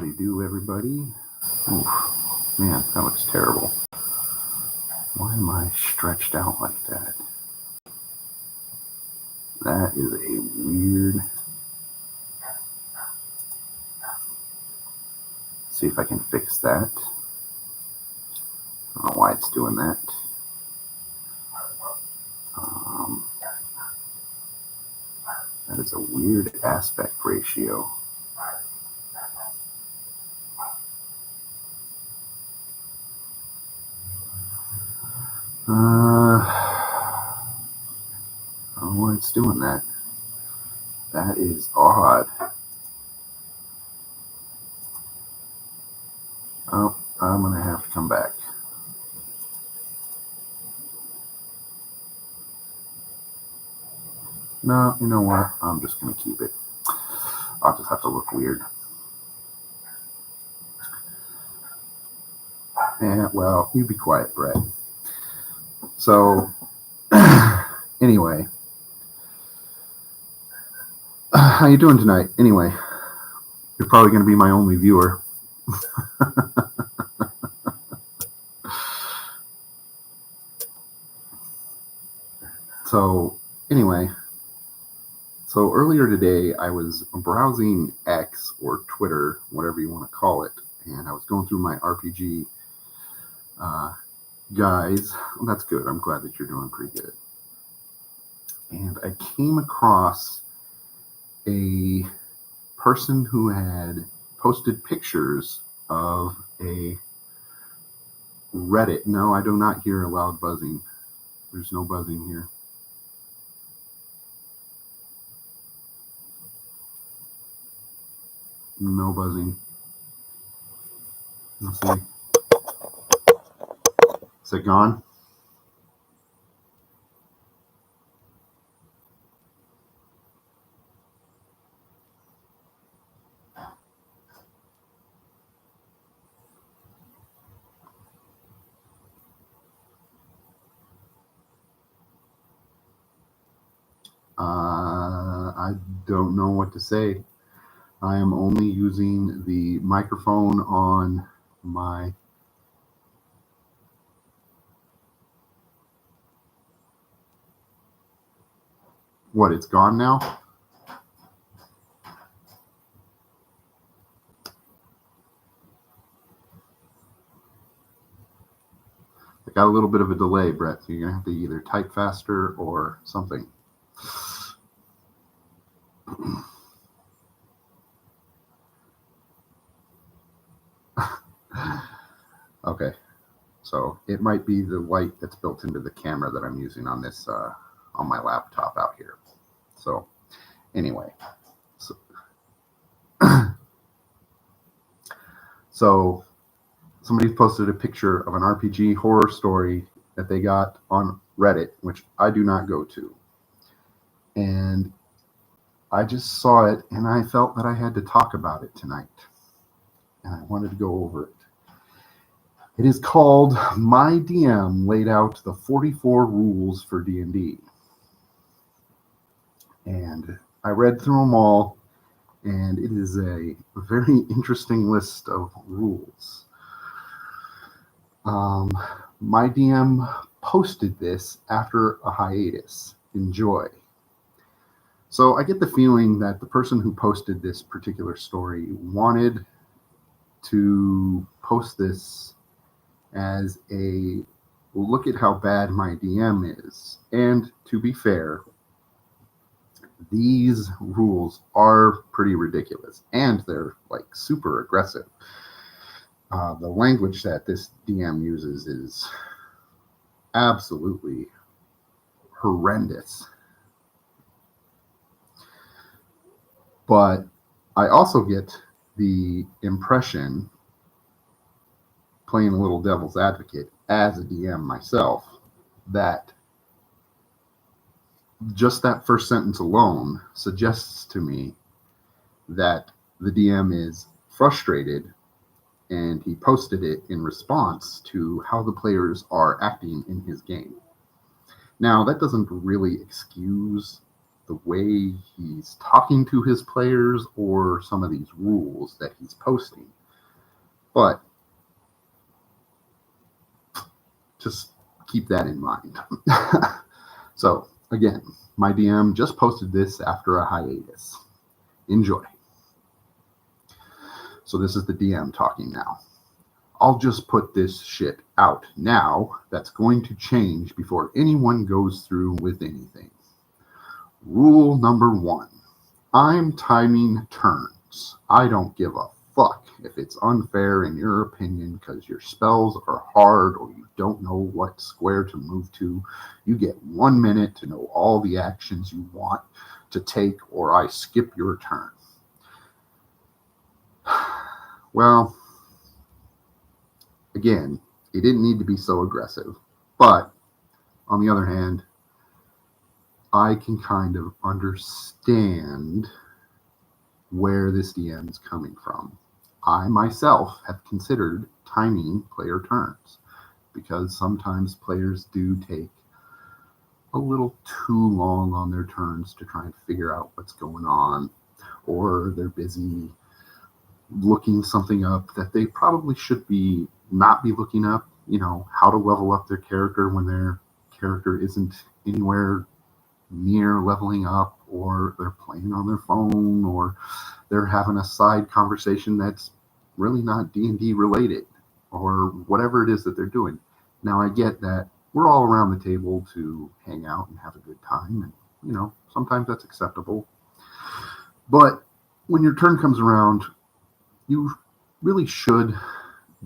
How do you do, everybody? Oof, man, that looks terrible. Why am I stretched out like that? That is a weird... See if I can fix that. I don't know why it's doing that. That is a weird aspect ratio. I don't know why it's doing that. That is odd. Oh, I'm going to have to come back. No, you know what? I'm just going to keep it. I'll just have to look weird. Yeah, well, you be quiet, Brett. So, anyway. How you doing tonight? Anyway, you're probably going to be my only viewer. So, anyway. So earlier today, I was browsing X or Twitter, whatever you want to call it, and I was going through my RPG guys. Well, that's good. I'm glad that you're doing pretty good. And I came across a person who had posted pictures of a Reddit. No, I do not hear a loud buzzing. There's no buzzing here. No buzzing. Let's see. Is it gone? I don't know what to say. I am only using the microphone on my... What, it's gone now? I got a little bit of a delay, Brett, so you're going to have to either type faster or something. Okay, so it might be the light that's built into the camera that I'm using on this on my laptop out here. So anyway, so somebody posted a picture of an RPG horror story that they got on Reddit, which I do not go to, and I just saw it and I felt that I had to talk about it tonight, and I wanted to go over it. It is called My DM Laid Out the 44 Rules for D&D. And I read through them all, and it is a very interesting list of rules. My DM posted this after a hiatus. Enjoy. So I get the feeling that the person who posted this particular story wanted to post this as a look at how bad my DM is. And to be fair, these rules are pretty ridiculous, and they're like super aggressive. The language that this DM uses is absolutely horrendous. But I also get the impression, playing a little devil's advocate as a DM myself, that just that first sentence alone suggests to me that the DM is frustrated, and he posted it in response to how the players are acting in his game. Now, that doesn't really excuse the way he's talking to his players or some of these rules that he's posting. But just keep that in mind. So again, my DM just posted this after a hiatus. Enjoy. So this is the DM talking now. I'll just put this shit out now. That's going to change before anyone goes through with anything. Rule number 1. I'm timing turns. I don't give a fuck if it's unfair in your opinion because your spells are hard or you don't know what square to move to. You get 1 minute to know all the actions you want to take or I skip your turn. Well, again, it didn't need to be so aggressive. But on the other hand, I can kind of understand where this DM is coming from. I myself have considered timing player turns because sometimes players do take a little too long on their turns to try and figure out what's going on, or they're busy looking something up that they probably should be not be looking up, how to level up their character when their character isn't anywhere near leveling up, or they're playing on their phone, or they're having a side conversation that's really not D&D related, or whatever it is that they're doing. Now I get that we're all around the table to hang out and have a good time, and sometimes that's acceptable. But when your turn comes around, you really should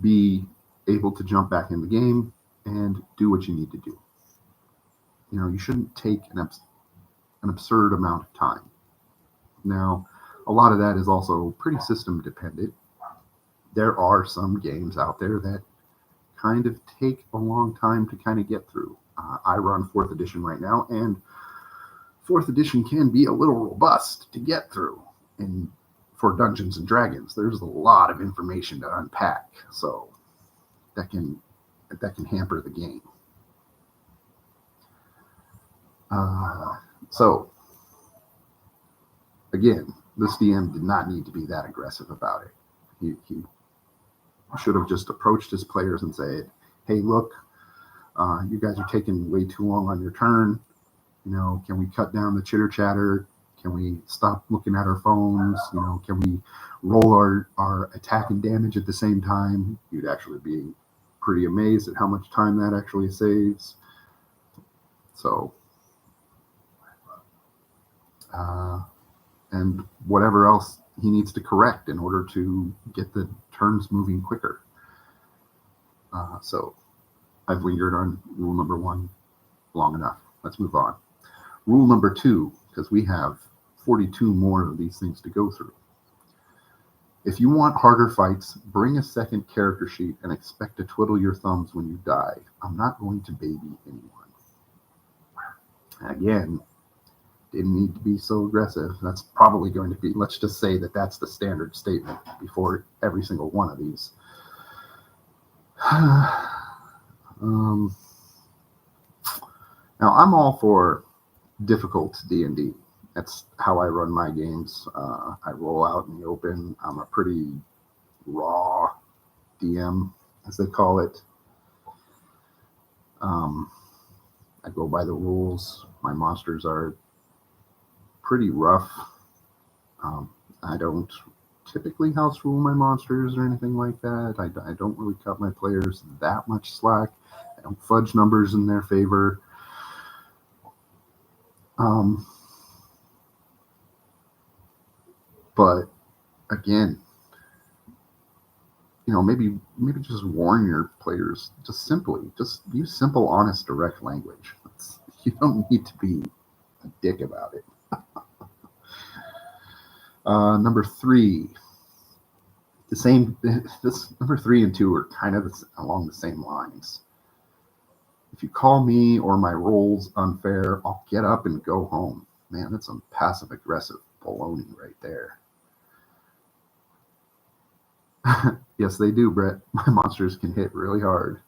be able to jump back in the game and do what you need to do. You shouldn't take an absurd amount of time. Now, a lot of that is also pretty system dependent. There are some games out there that kind of take a long time to kind of get through. I run 4th edition right now, and 4th edition can be a little robust to get through. And for Dungeons and Dragons, there's a lot of information to unpack, so that can hamper the game. So again, this DM did not need to be that aggressive about it. He should have just approached his players and said, "Hey, look, you guys are taking way too long on your turn. Can we cut down the chitter chatter? Can we stop looking at our phones? Can we roll our attack and damage at the same time?" You'd actually be pretty amazed at how much time that actually saves. So, and whatever else he needs to correct in order to get the turns moving quicker. So I've lingered on rule number 1 long enough. Let's move on. Rule number 2, because we have 42 more of these things to go through. If you want harder fights, bring a second character sheet and expect to twiddle your thumbs when you die. I'm not going to baby anyone. Again, didn't need to be so aggressive. That's probably going to be, let's just say that that's the standard statement before every single one of these. Now, I'm all for difficult D&D. That's how I run my games. I roll out in the open. I'm a pretty raw DM, as they call it. I go by the rules. My monsters are pretty rough. I don't typically house rule my monsters or anything like that. I don't really cut my players that much slack. I don't fudge numbers in their favor. But again, maybe just warn your players. Just use simple, honest, direct language. You don't need to be a dick about it. Number 3, this number 3 and 2 are kind of along the same lines. If you call me or my rolls unfair, I'll get up and go home. Man, that's some passive aggressive baloney right there. Yes, they do, Brett. My monsters can hit really hard.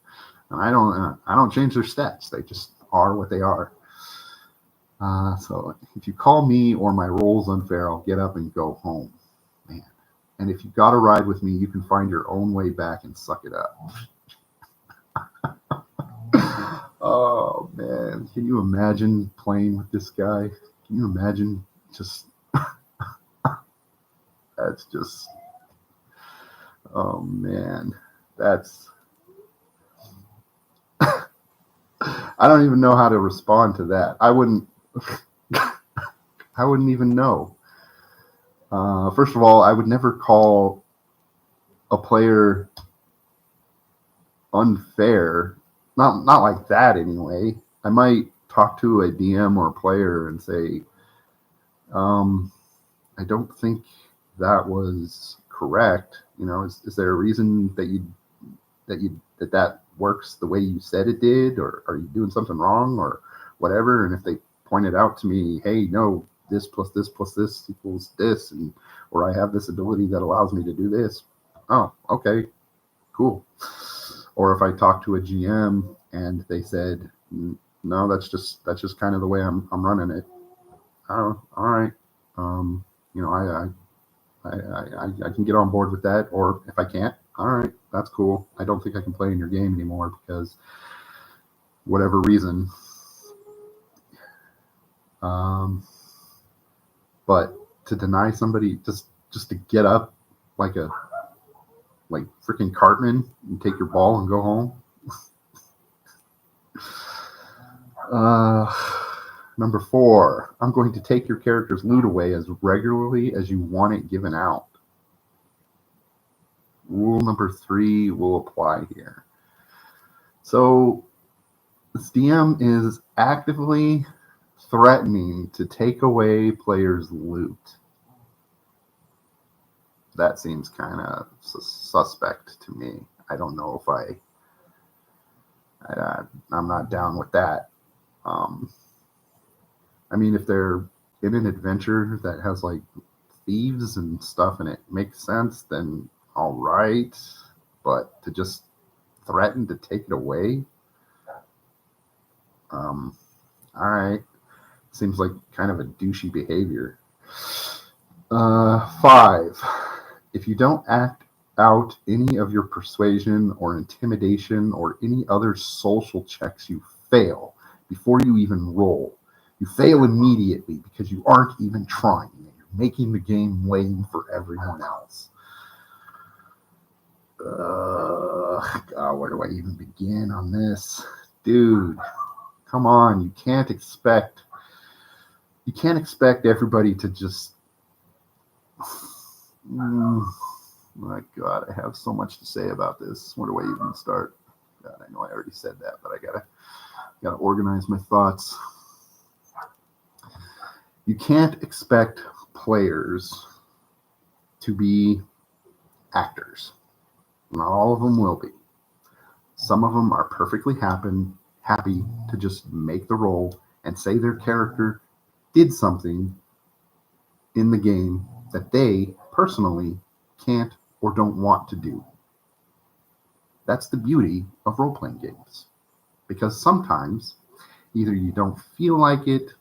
And I don't change their stats. They just are what they are. So if you call me or my role's unfair, I'll get up and go home. Man. And if you got to ride with me, you can find your own way back and suck it up. Oh, man. Can you imagine playing with this guy? Can you imagine just, that's just, oh, man. That's, I don't even know how to respond to that. I wouldn't even know. First of all, I would never call a player unfair. Not like that anyway. I might talk to a DM or a player and say, I don't think that was correct. You know, is there a reason that works the way you said it did, or are you doing something wrong or whatever? And if they point it out to me, hey, no, this plus this plus this equals this, and or I have this ability that allows me to do this. Oh, okay, cool. Or if I talk to a GM and they said, no, that's just kind of the way I'm running it. Oh, all right. You know, I can get on board with that. Or if I can't, all right, that's cool. I don't think I can play in your game anymore because whatever reason. But to deny somebody just to get up like freaking Cartman and take your ball and go home. Number 4, I'm going to take your character's loot away as regularly as you want it given out. Rule number 3 will apply here. So this DM is actively threatening to take away players' loot. That seems kind of suspect to me. I don't know if I'm not down with that. I mean, if they're in an adventure that has like thieves and stuff and it makes sense, then all right. But to just threaten to take it away, all right. Seems like kind of a douchey behavior. 5, if you don't act out any of your persuasion or intimidation or any other social checks, you fail before you even roll. You fail immediately because you aren't even trying and you're making the game lame for everyone else. God, where do I even begin on this? Dude, come on. You can't expect everybody to just... My God, I have so much to say about this. Where do I even start? God, I know I already said that, but I gotta organize my thoughts. You can't expect players to be actors. Not all of them will be. Some of them are perfectly happy to just make the role and say their character did something in the game that they personally can't or don't want to do. That's the beauty of role-playing games. Because sometimes either you don't feel like it,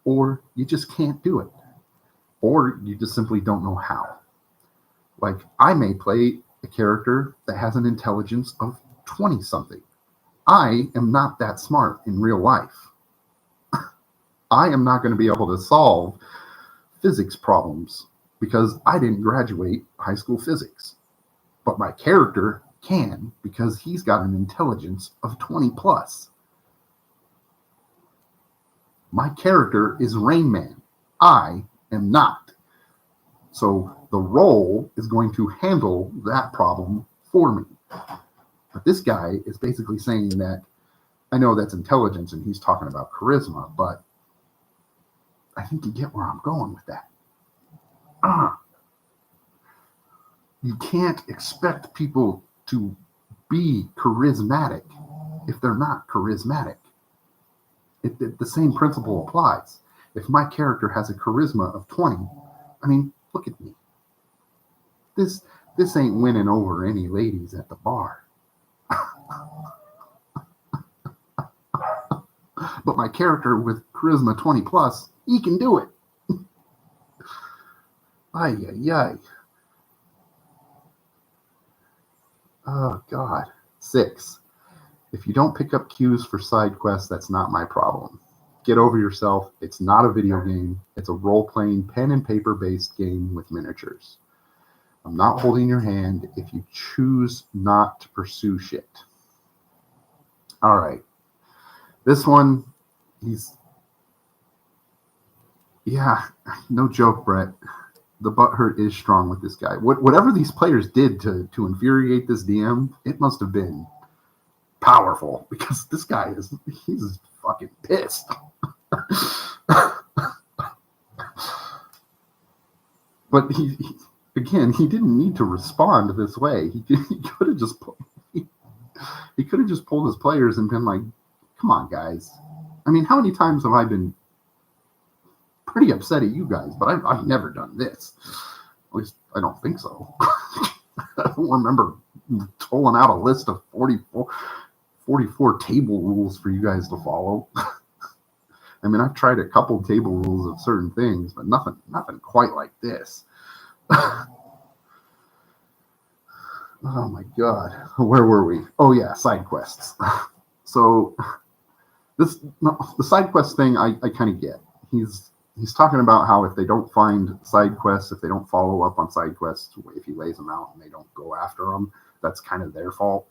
or you just can't do it, or you just simply don't know how. Like, I may play a character that has an intelligence of 20-something. I am not that smart in real life. I am not going to be able to solve physics problems because I didn't graduate high school physics. But my character can because he's got an intelligence of 20 plus. My character is Rain Man. I am not. So the role is going to handle that problem for me. But this guy is basically saying that, I know that's intelligence and he's talking about charisma, but I think you get where I'm going with that. You can't expect people to be charismatic if they're not charismatic. The same principle applies. If my character has a charisma of 20, I mean, look at me. This ain't winning over any ladies at the bar. But my character with charisma 20 plus. He can do it. Ay, ay, ay. Oh, God. 6. If you don't pick up cues for side quests, that's not my problem. Get over yourself. It's not a video game. It's a role-playing, pen and paper-based game with miniatures. I'm not holding your hand if you choose not to pursue shit. All right. This one, yeah, no joke, Brett. The butthurt is strong with this guy. Whatever these players did to infuriate this DM, it must have been powerful, because this guy he's fucking pissed. But he didn't need to respond this way. He could have just pulled his players and been like, come on, guys. I mean, how many times have I been pretty upset at you guys, but I've never done this. At least I don't think so. I don't remember tolling out a list of 44 table rules for you guys to follow. I mean, I've tried a couple table rules of certain things, but nothing quite like this. Oh my God. Where were we? Oh yeah, side quests. So the side quest thing I kind of get. He's talking about how if they don't find side quests, if they don't follow up on side quests, if he lays them out and they don't go after them, that's kind of their fault.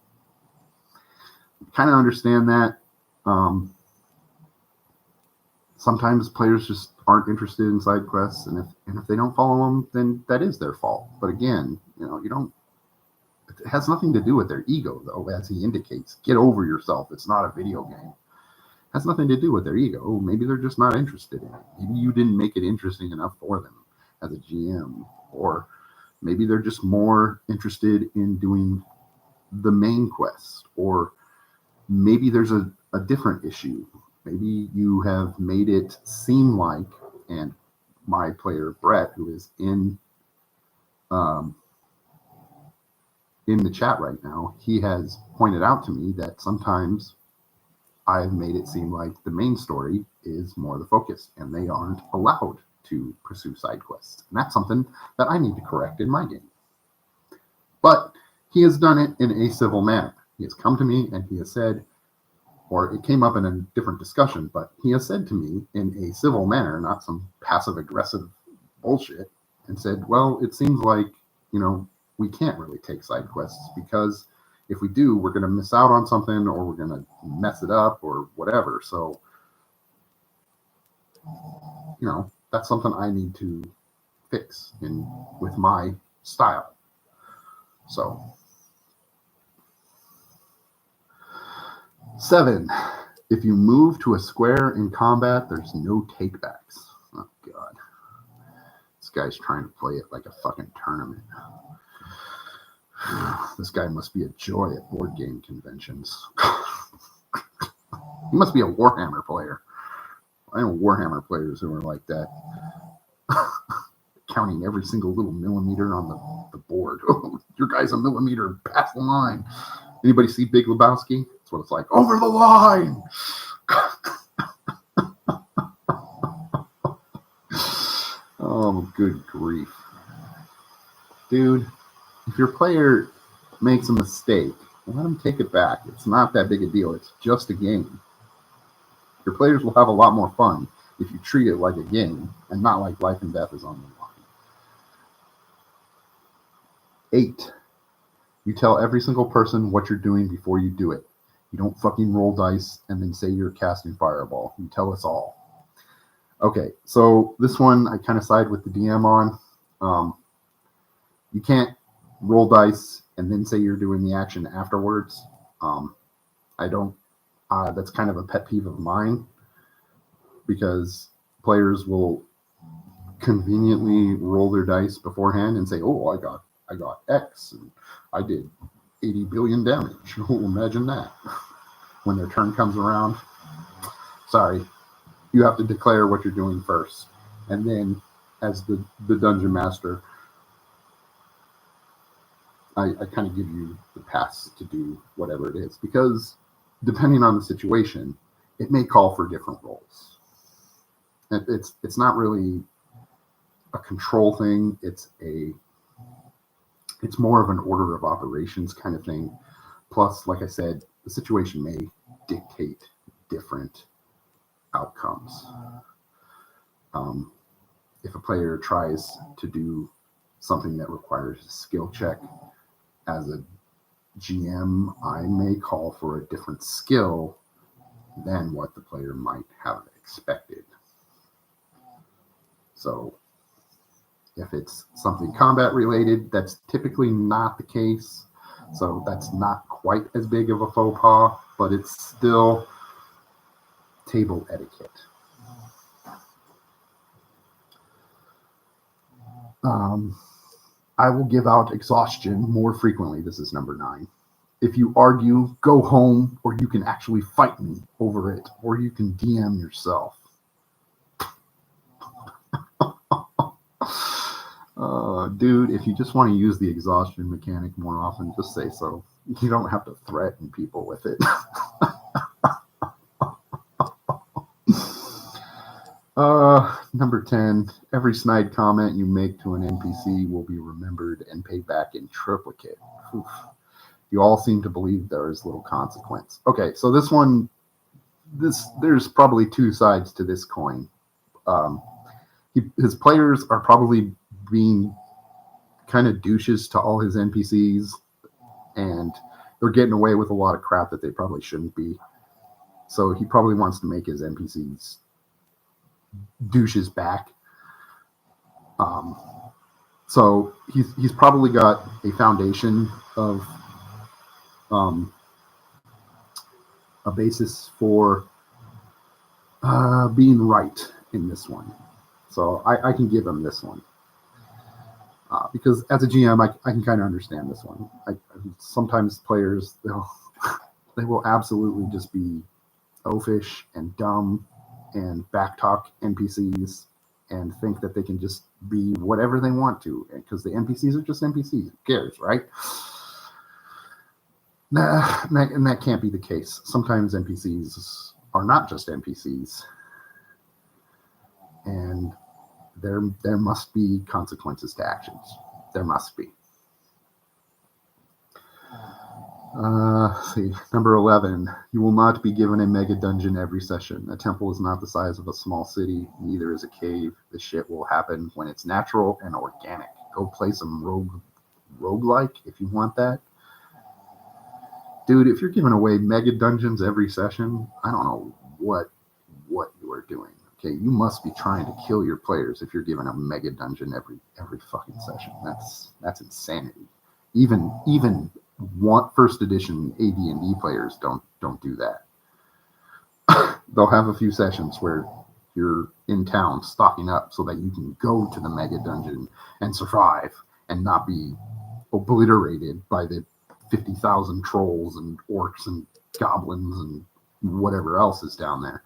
Kind of understand that. Sometimes players just aren't interested in side quests, and if they don't follow them, then that is their fault. But again, it has nothing to do with their ego, though, as he indicates. Get over yourself. It's not a video game. It has nothing to do with their ego. Oh, maybe they're just not interested in it. Maybe you didn't make it interesting enough for them as a GM, or maybe they're just more interested in doing the main quest, or maybe there's a different issue. Maybe you have made it seem like, and my player Brett, who is in the chat right now, he has pointed out to me that sometimes I've made it seem like the main story is more the focus, and they aren't allowed to pursue side quests. And that's something that I need to correct in my game. But he has done it in a civil manner. He has come to me and he has said, or it came up in a different discussion, but he has said to me in a civil manner, not some passive-aggressive bullshit, and said, well, it seems like, we can't really take side quests, because if we do, we're going to miss out on something, or we're going to mess it up, or whatever. So, that's something I need to fix with my style. So, 7, if you move to a square in combat, there's no takebacks. Oh, God. This guy's trying to play it like a fucking tournament. This guy must be a joy at board game conventions. He must be a Warhammer player. I know Warhammer players who are like that. Counting every single little millimeter on the board. Oh, your guy's a millimeter past the line. Anybody see Big Lebowski? That's what it's like. Over the line! Oh, good grief. Dude, if your player makes a mistake, let him take it back. It's not that big a deal. It's just a game. Your players will have a lot more fun if you treat it like a game and not like life and death is on the line. 8, you tell every single person what you're doing before you do it. You don't fucking roll dice and then say you're casting Fireball. You tell us all. Okay, so this one I kind of side with the DM on. You can't roll dice and then say you're doing the action afterwards. I don't. That's kind of a pet peeve of mine, because players will conveniently roll their dice beforehand and say, "Oh, I got X, and I did 80 billion damage." Oh, imagine that. When their turn comes around, sorry, you have to declare what you're doing first, and then, as the dungeon master, I kind of give you the pass to do whatever it is, because depending on the situation, it may call for different rolls. It's not really a control thing. It's more of an order of operations kind of thing. Plus, like I said, the situation may dictate different outcomes. If a player tries to do something that requires a skill check, as a GM, I may call for a different skill than what the player might have expected. So if it's something combat related, that's typically not the case. So that's not quite as big of a faux pas, but it's still table etiquette. I will give out exhaustion more frequently. This is number 9. If you argue, go home, or you can actually fight me over it, or you can DM yourself. Dude, if you just want to use the exhaustion mechanic more often, just say so. You don't have to threaten people with it. Number 10, every snide comment you make to an NPC will be remembered and paid back in triplicate. Oof. You all seem to believe there is little consequence. Okay, so this one, there's probably 2 sides to this coin. His players are probably being kind of douches to all his NPCs, and they're getting away with a lot of crap that they probably shouldn't be. So he probably wants to make his NPCs douches back. So he's probably got a foundation of a basis for being right in this one. So I can give him this one. Because as a GM, I can kind of understand this one. Sometimes players, they will absolutely just be oafish and dumb and backtalk NPCs and think that they can just be whatever they want to, because the NPCs are just NPCs. Who cares, right? And that can't be the case. Sometimes NPCs are not just NPCs, and there must be consequences to actions. There must be. See, number 11, you will not be given a mega dungeon every session. A temple is not the size of a small city, neither is a cave. This shit will happen when it's natural and organic. Go play some roguelike if you want that. Dude, if you're giving away mega dungeons every session, I don't know what you are doing. Okay, you must be trying to kill your players if you're giving a mega dungeon every fucking session. That's insanity. Even first edition AD&D players don't do that. They'll have a few sessions where you're in town stocking up so that you can go to the mega dungeon and survive and not be obliterated by the 50,000 trolls and orcs and goblins and whatever else is down there.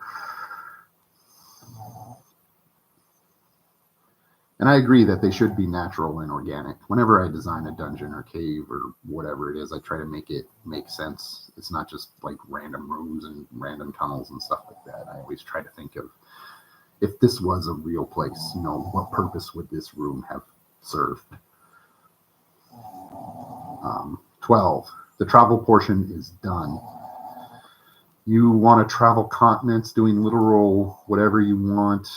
And I agree that they should be natural and organic. Whenever I design a dungeon or cave or whatever it is, I try to make it make sense. It's not just like random rooms and random tunnels and stuff like that. I always try to think of, if this was a real place, what purpose would this room have served? 12, the travel portion is done. You want to travel continents, doing literal whatever you want,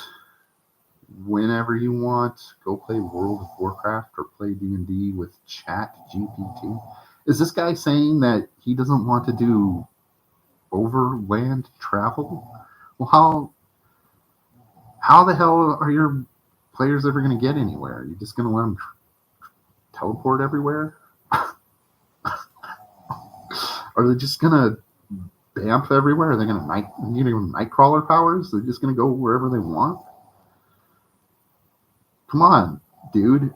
whenever you want. Go play World of Warcraft or play D&D with Chat GPT. Is this guy saying that he doesn't want to do overland travel? Well, how the hell are your players ever going to get anywhere? Are you just going to let them teleport everywhere? Are they just going to bamf everywhere? Are they going to give them nightcrawler powers? They're just going to go wherever they want? Come on, dude.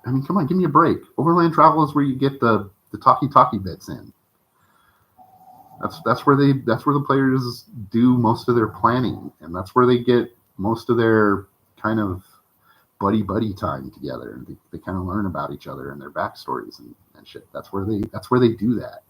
I mean, come on, give me a break. Overland travel is where you get the talkie bits in. That's where the players do most of their planning, and that's where they get most of their kind of buddy time together, and they kind of learn about each other and their backstories and shit. That's where they do that.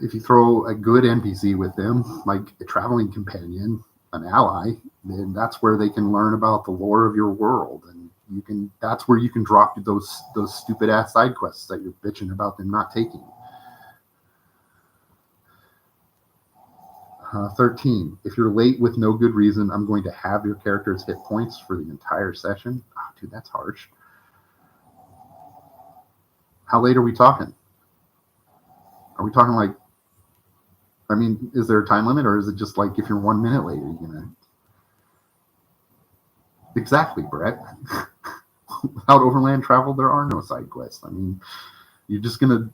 If you throw a good NPC with them, like a traveling companion, an ally, then that's where they can learn about the lore of your world, and that's where you can drop those stupid ass side quests that you're bitching about them not taking. 13. If you're late with no good reason, I'm going to have your character's hit points for the entire session. Oh, dude, that's harsh. How late are we talking? Are we talking like, I mean, is there a time limit, or is it just like if you're 1 minute late, are you gonna? Exactly, Brett. Without overland travel, there are no side quests. I mean, you're just gonna.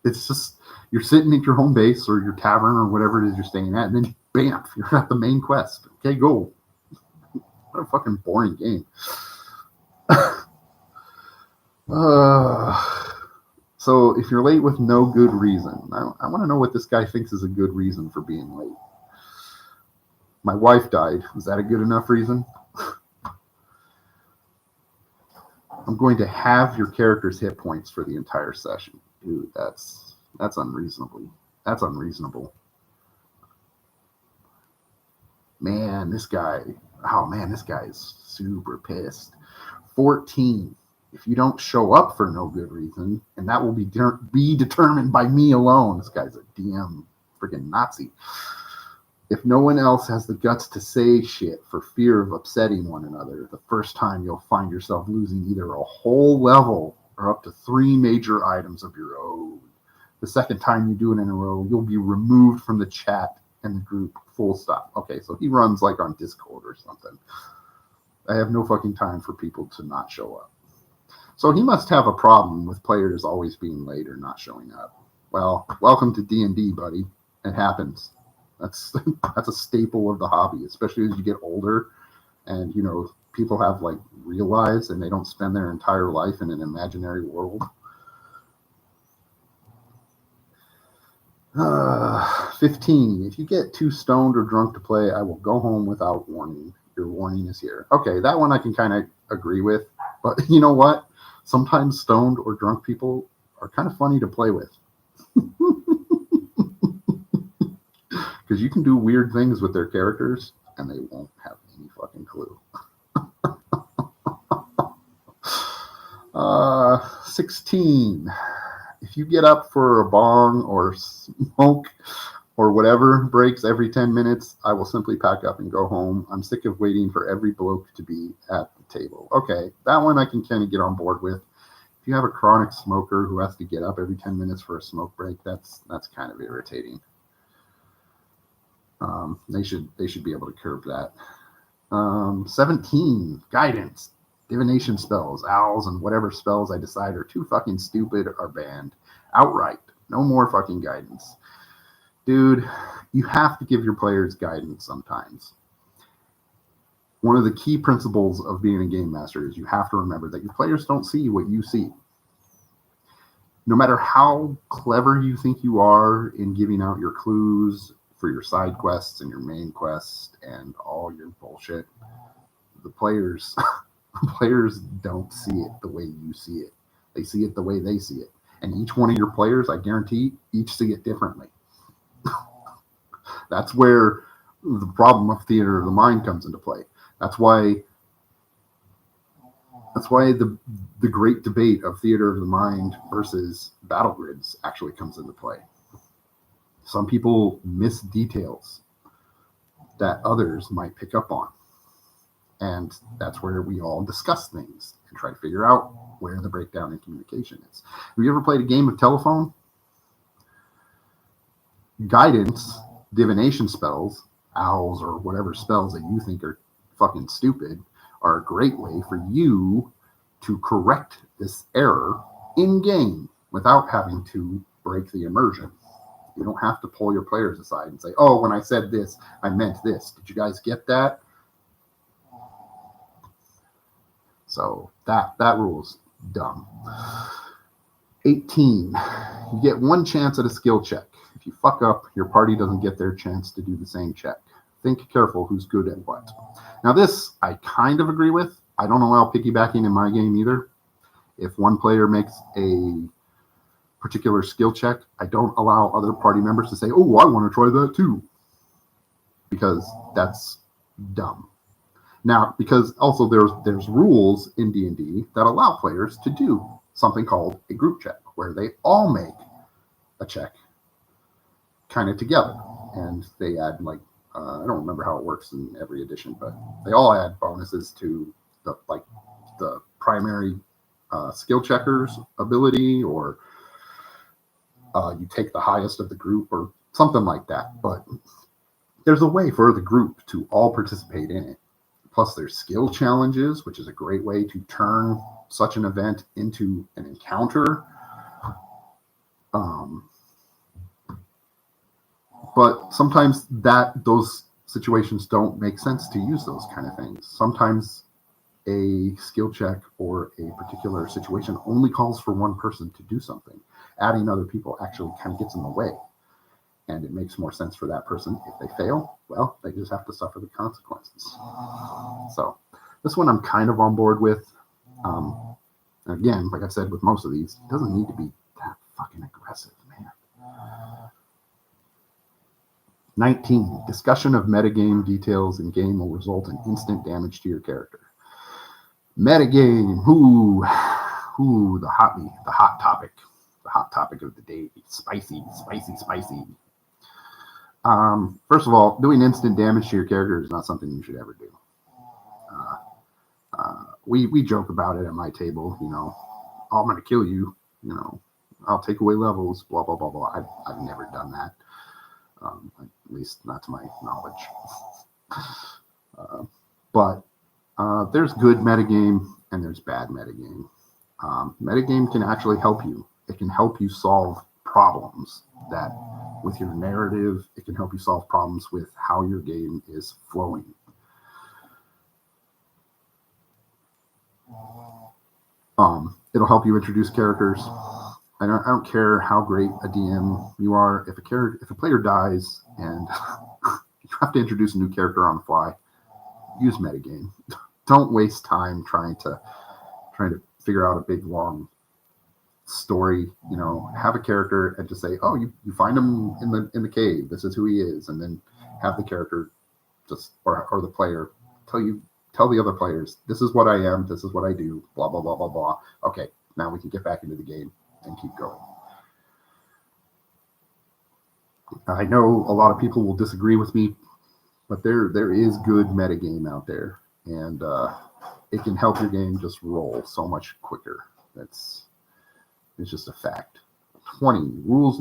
It's just you're sitting at your home base or your tavern or whatever it is you're staying at, and then bam, you're at the main quest. Okay, go. What a fucking boring game. So if you're late with no good reason, I want to know what this guy thinks is a good reason for being late. My wife died. Was that a good enough reason? I'm going to have your character's hit points for the entire session. Dude, that's unreasonable. That's unreasonable. Man, this guy is super pissed. 14. If you don't show up for no good reason, and that will be determined by me alone. This guy's a DM freaking Nazi. If no one else has the guts to say shit for fear of upsetting one another, the first time you'll find yourself losing either a whole level or up to 3 major items of your own. The second time you do it in a row, you'll be removed from the chat and the group, full stop. Okay, so he runs like on Discord or something. I have no fucking time for people to not show up. So he must have a problem with players always being late or not showing up. Well, welcome to D&D, buddy. It happens. That's a staple of the hobby, especially as you get older and, you know, people have like real lives and they don't spend their entire life in an imaginary world. 15. If you get too stoned or drunk to play, I will go home without warning. Your warning is here. Okay, that one I can kind of agree with. But you know what? Sometimes stoned or drunk people are kind of funny to play with. Because you can do weird things with their characters, and they won't have any fucking clue. 16. If you get up for a bong or smoke or whatever breaks every 10 minutes, I will simply pack up and go home. I'm sick of waiting for every bloke to be at the table. Okay, that one I can kind of get on board with. If you have a chronic smoker who has to get up every 10 minutes for a smoke break, that's kind of irritating. They should be able to curb that. 17. Guidance. Divination spells, owls, and whatever spells I decide are too fucking stupid are banned outright. No more fucking guidance. Dude, you have to give your players guidance sometimes. One of the key principles of being a game master is you have to remember that your players don't see what you see. No matter how clever you think you are in giving out your clues for your side quests and your main quest and all your bullshit, the players don't see it the way you see it. They see it the way they see it. And each one of your players, I guarantee, each see it differently. That's where the problem of theater of the mind comes into play. That's why the great debate of theater of the mind versus battle grids actually comes into play. Some people miss details that others might pick up on. And that's where we all discuss things and try to figure out where the breakdown in communication is. Have you ever played a game of telephone? Guidance, divination spells, owls, or whatever spells that you think are fucking stupid are a great way for you to correct this error in game without having to break the immersion. You don't have to pull your players aside and say, oh, when I said this, I meant this. Did you guys get that? So that rule's dumb. 18. You get one chance at a skill check. If you fuck up, your party doesn't get their chance to do the same check. Think careful who's good at what. Now this, I kind of agree with. I don't allow piggybacking in my game either. If one player makes a particular skill check, I don't allow other party members to say, oh, I want to try that too, because that's dumb. Now, because also there's rules in D&D that allow players to do something called a group check, where they all make a check kind of together, and they add like I don't remember how it works in every edition, but they all add bonuses to the primary skill checker's ability, or you take the highest of the group or something like that. But there's a way for the group to all participate in it. Plus there's skill challenges, which is a great way to turn such an event into an encounter. But sometimes those situations don't make sense to use those kind of things. Sometimes a skill check or a particular situation only calls for one person to do something. Adding other people actually kind of gets in the way. And it makes more sense for that person. If they fail, well, they just have to suffer the consequences. So this one I'm kind of on board with. Again, like I said, with most of these, it doesn't need to be that fucking aggressive, man. 19. Discussion of metagame details in game will result in instant damage to your character. Metagame, the hot topic of the day. Spicy. First of all, doing instant damage to your character is not something you should ever do. We joke about it at my table, I'm going to kill you, I'll take away levels, blah, blah, blah, blah. I've never done that. At least not to my knowledge. But there's good metagame and there's bad metagame. Metagame can actually help you. It can help you solve problems that with your narrative, it can help you solve problems with how your game is flowing. It'll help you introduce characters. I don't care how great a DM you are. If a player dies and you have to introduce a new character on the fly, use metagame. Don't waste time trying to figure out a big long story. Have a character and just say, oh, you find him in the cave. This is who he is, and then have the character or the player tell the other players, this is what I am, this is what I do, blah blah blah blah blah. Okay, now we can get back into the game and keep going. I know a lot of people will disagree with me, but there is good metagame out there, and it can help your game just roll so much quicker. It's just a fact. 20. Rules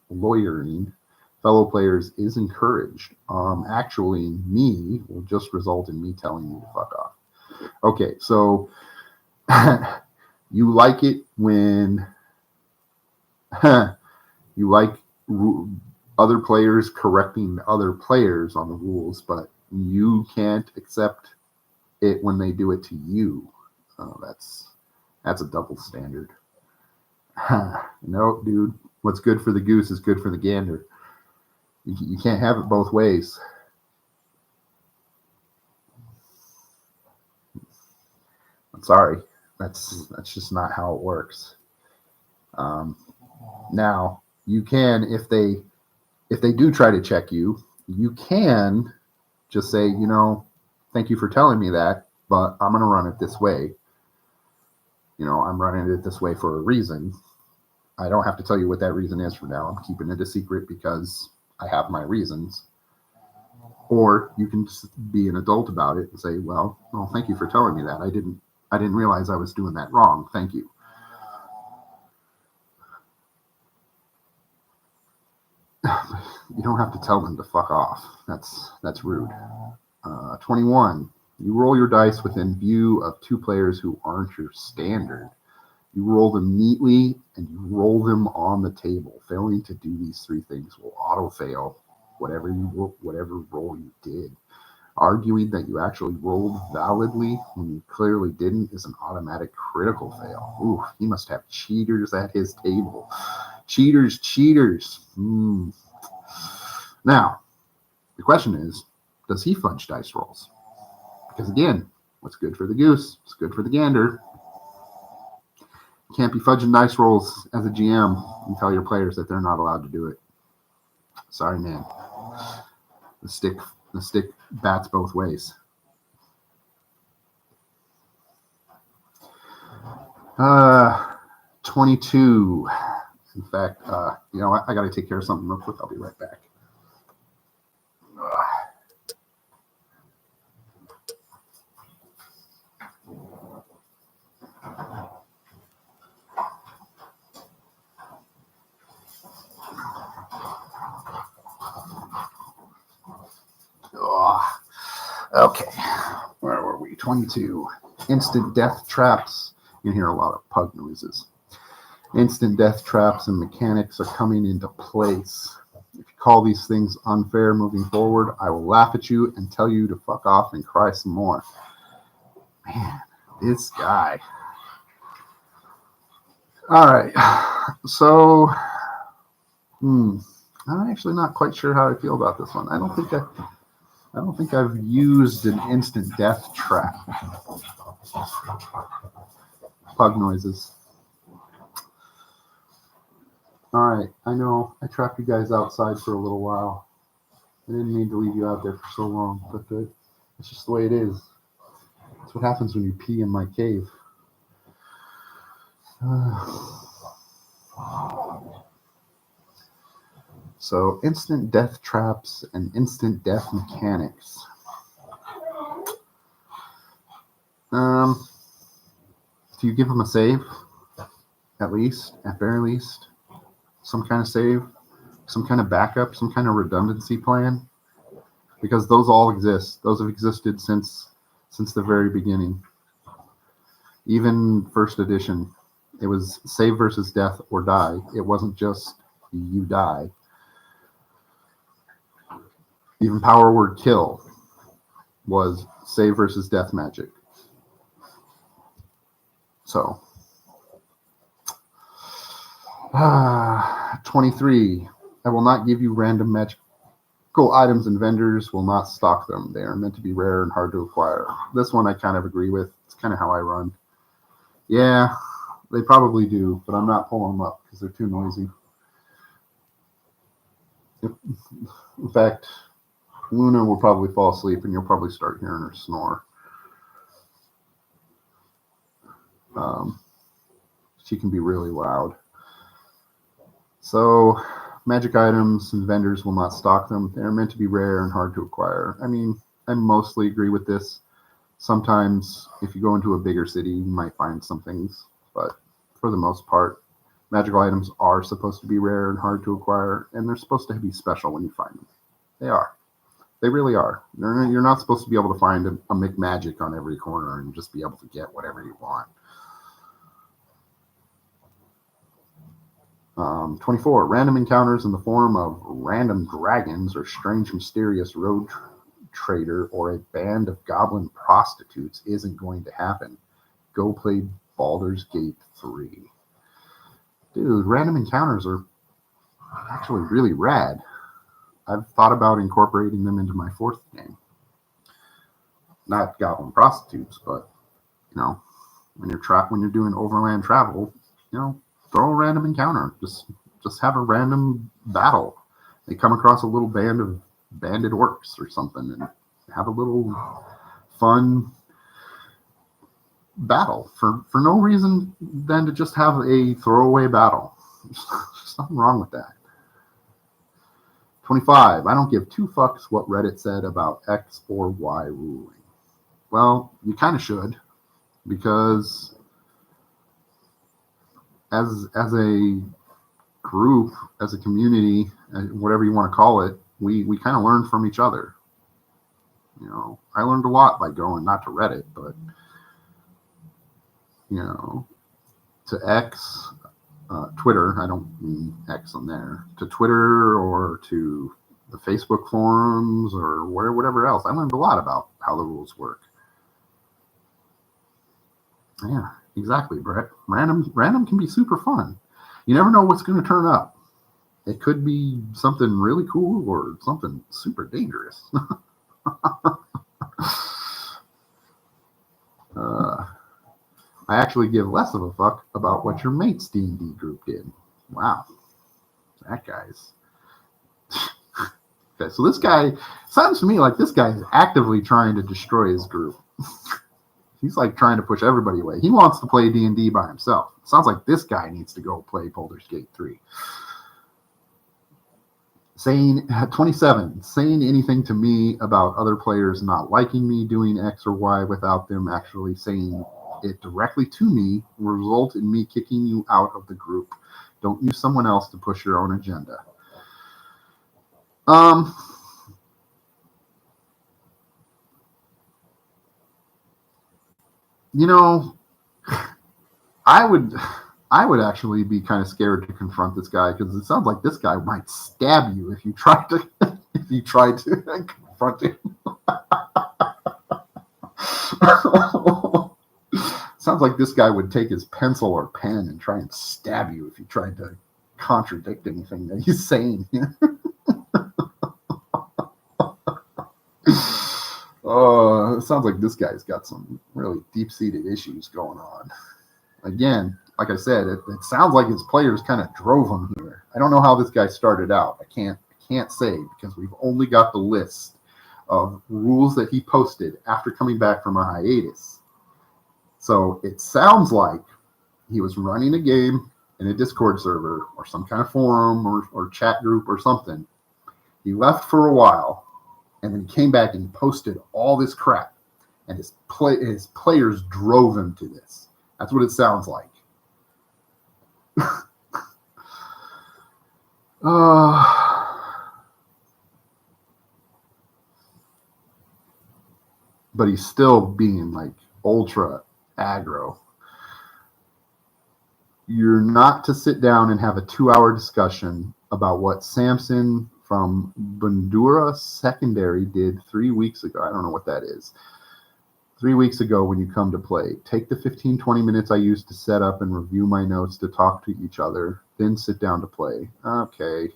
lawyering fellow players is encouraged. Actually, me will just result in me telling you to fuck off. Okay, so you like it when you like other players correcting other players on the rules, but you can't accept it when they do it to you. That's a double standard. No, dude, what's good for the goose is good for the gander. You can't have it both ways. I'm sorry. That's just not how it works. Now, you can, if they do try to check you, you can just say, thank you for telling me that, but I'm going to run it this way. I'm running it this way for a reason. I don't have to tell you what that reason is for now. I'm keeping it a secret because I have my reasons. Or you can just be an adult about it and say, well, thank you for telling me that. I didn't realize I was doing that wrong. Thank you. You don't have to tell them to fuck off. That's rude. 21. You roll your dice within view of two players who aren't your standard. You roll them neatly and you roll them on the table. Failing to do these three things will auto-fail whatever roll you did. Arguing that you actually rolled validly when you clearly didn't is an automatic critical fail. Ooh, he must have cheaters at his table. Cheaters. Now, the question is, does he fudge dice rolls? Because again, what's good for the goose is good for the gander. You can't be fudging dice rolls as a GM and tell your players that they're not allowed to do it. Sorry, man. The stick bats both ways. 22. In fact, you know what? I got to take care of something real quick. I'll be right back. Okay, where were we? 22. Instant death traps. You can hear a lot of pug noises. Instant death traps and mechanics are coming into place. If you call these things unfair moving forward, I will laugh at you and tell you to fuck off and cry some more. Man, this guy. All right, so I'm actually not quite sure how I feel about this one. I don't think I've used an instant death trap. Pug noises. All right, I know I trapped you guys outside for a little while. I didn't mean to leave you out there for so long, but it's just the way it is. That's what happens when you pee in my cave. So, instant death traps and instant death mechanics. Do you give them a save? At very least? Some kind of save? Some kind of backup? Some kind of redundancy plan? Because those all exist. Those have existed since the very beginning. Even first edition, it was save versus death or die. It wasn't just you die. Even power word kill was save versus death magic. So, 23. I will not give you random magical items, and vendors will not stock them. They are meant to be rare and hard to acquire. This one I kind of agree with. It's kind of how I run. Yeah, they probably do, but I'm not pulling them up because they're too noisy. In fact, Luna will probably fall asleep and you'll probably start hearing her snore. She can be really loud. So, magic items and vendors will not stock them. They're meant to be rare and hard to acquire. I mean, I mostly agree with this. Sometimes, if you go into a bigger city, you might find some things, but for the most part, magical items are supposed to be rare and hard to acquire, and they're supposed to be special when you find them. They are. They really are. You're not supposed to be able to find a McMagic on every corner and just be able to get whatever you want. 24. Random encounters in the form of random dragons or strange mysterious road trader or a band of goblin prostitutes isn't going to happen. Go play Baldur's Gate 3. Dude, random encounters are actually really rad. I've thought about incorporating them into my fourth game. Not goblin prostitutes, but you know, when you're doing overland travel, you know, throw a random encounter. Just have a random battle. They come across a little band of bandit orcs or something and have a little fun battle for no reason than to just have a throwaway battle. There's nothing wrong with that. 25. I don't give two fucks what Reddit said about X or Y ruling. Well, you kind of should, because as a group, as a community, whatever you want to call it, we kind of learn from each other. You know, I learned a lot by going not to Reddit, but you know, to X, Twitter. I don't mean X on there. To Twitter or to the Facebook forums or whatever else. I learned a lot about how the rules work. Yeah, exactly, Brett. Random can be super fun. You never know what's going to turn up. It could be something really cool or something super dangerous. I actually give less of a fuck about what your mate's D&D group did. Wow, that guy's. Okay, so this guy sounds to me like this guy is actively trying to destroy his group. He's like trying to push everybody away. He wants to play D&D by himself. Sounds like this guy needs to go play Baldur's Gate 3. Saying 27, saying anything to me about other players not liking me doing X or Y without them actually saying it directly to me will result in me kicking you out of the group. Don't use someone else to push your own agenda. You know, I would actually be kind of scared to confront this guy because it sounds like this guy might stab you if you try to confront him. Sounds like this guy would take his pencil or pen and try and stab you if you tried to contradict anything that he's saying here. It sounds like this guy's got some really deep-seated issues going on. Again, like I said, it sounds like his players kind of drove him here. I don't know how this guy started out. I can't say because we've only got the list of rules that he posted after coming back from a hiatus. So it sounds like he was running a game in a Discord server or some kind of forum or chat group or something. He left for a while and then came back and posted all this crap. And his players drove him to this. That's what it sounds like. But he's still being like ultra aggro. You're not to sit down and have a 2-hour discussion about what Samson from Bandura Secondary did 3 weeks ago. I don't know what that is. 3 weeks ago when you come to play. Take the 15-20 minutes I used to set up and review my notes to talk to each other, then sit down to play. Okay.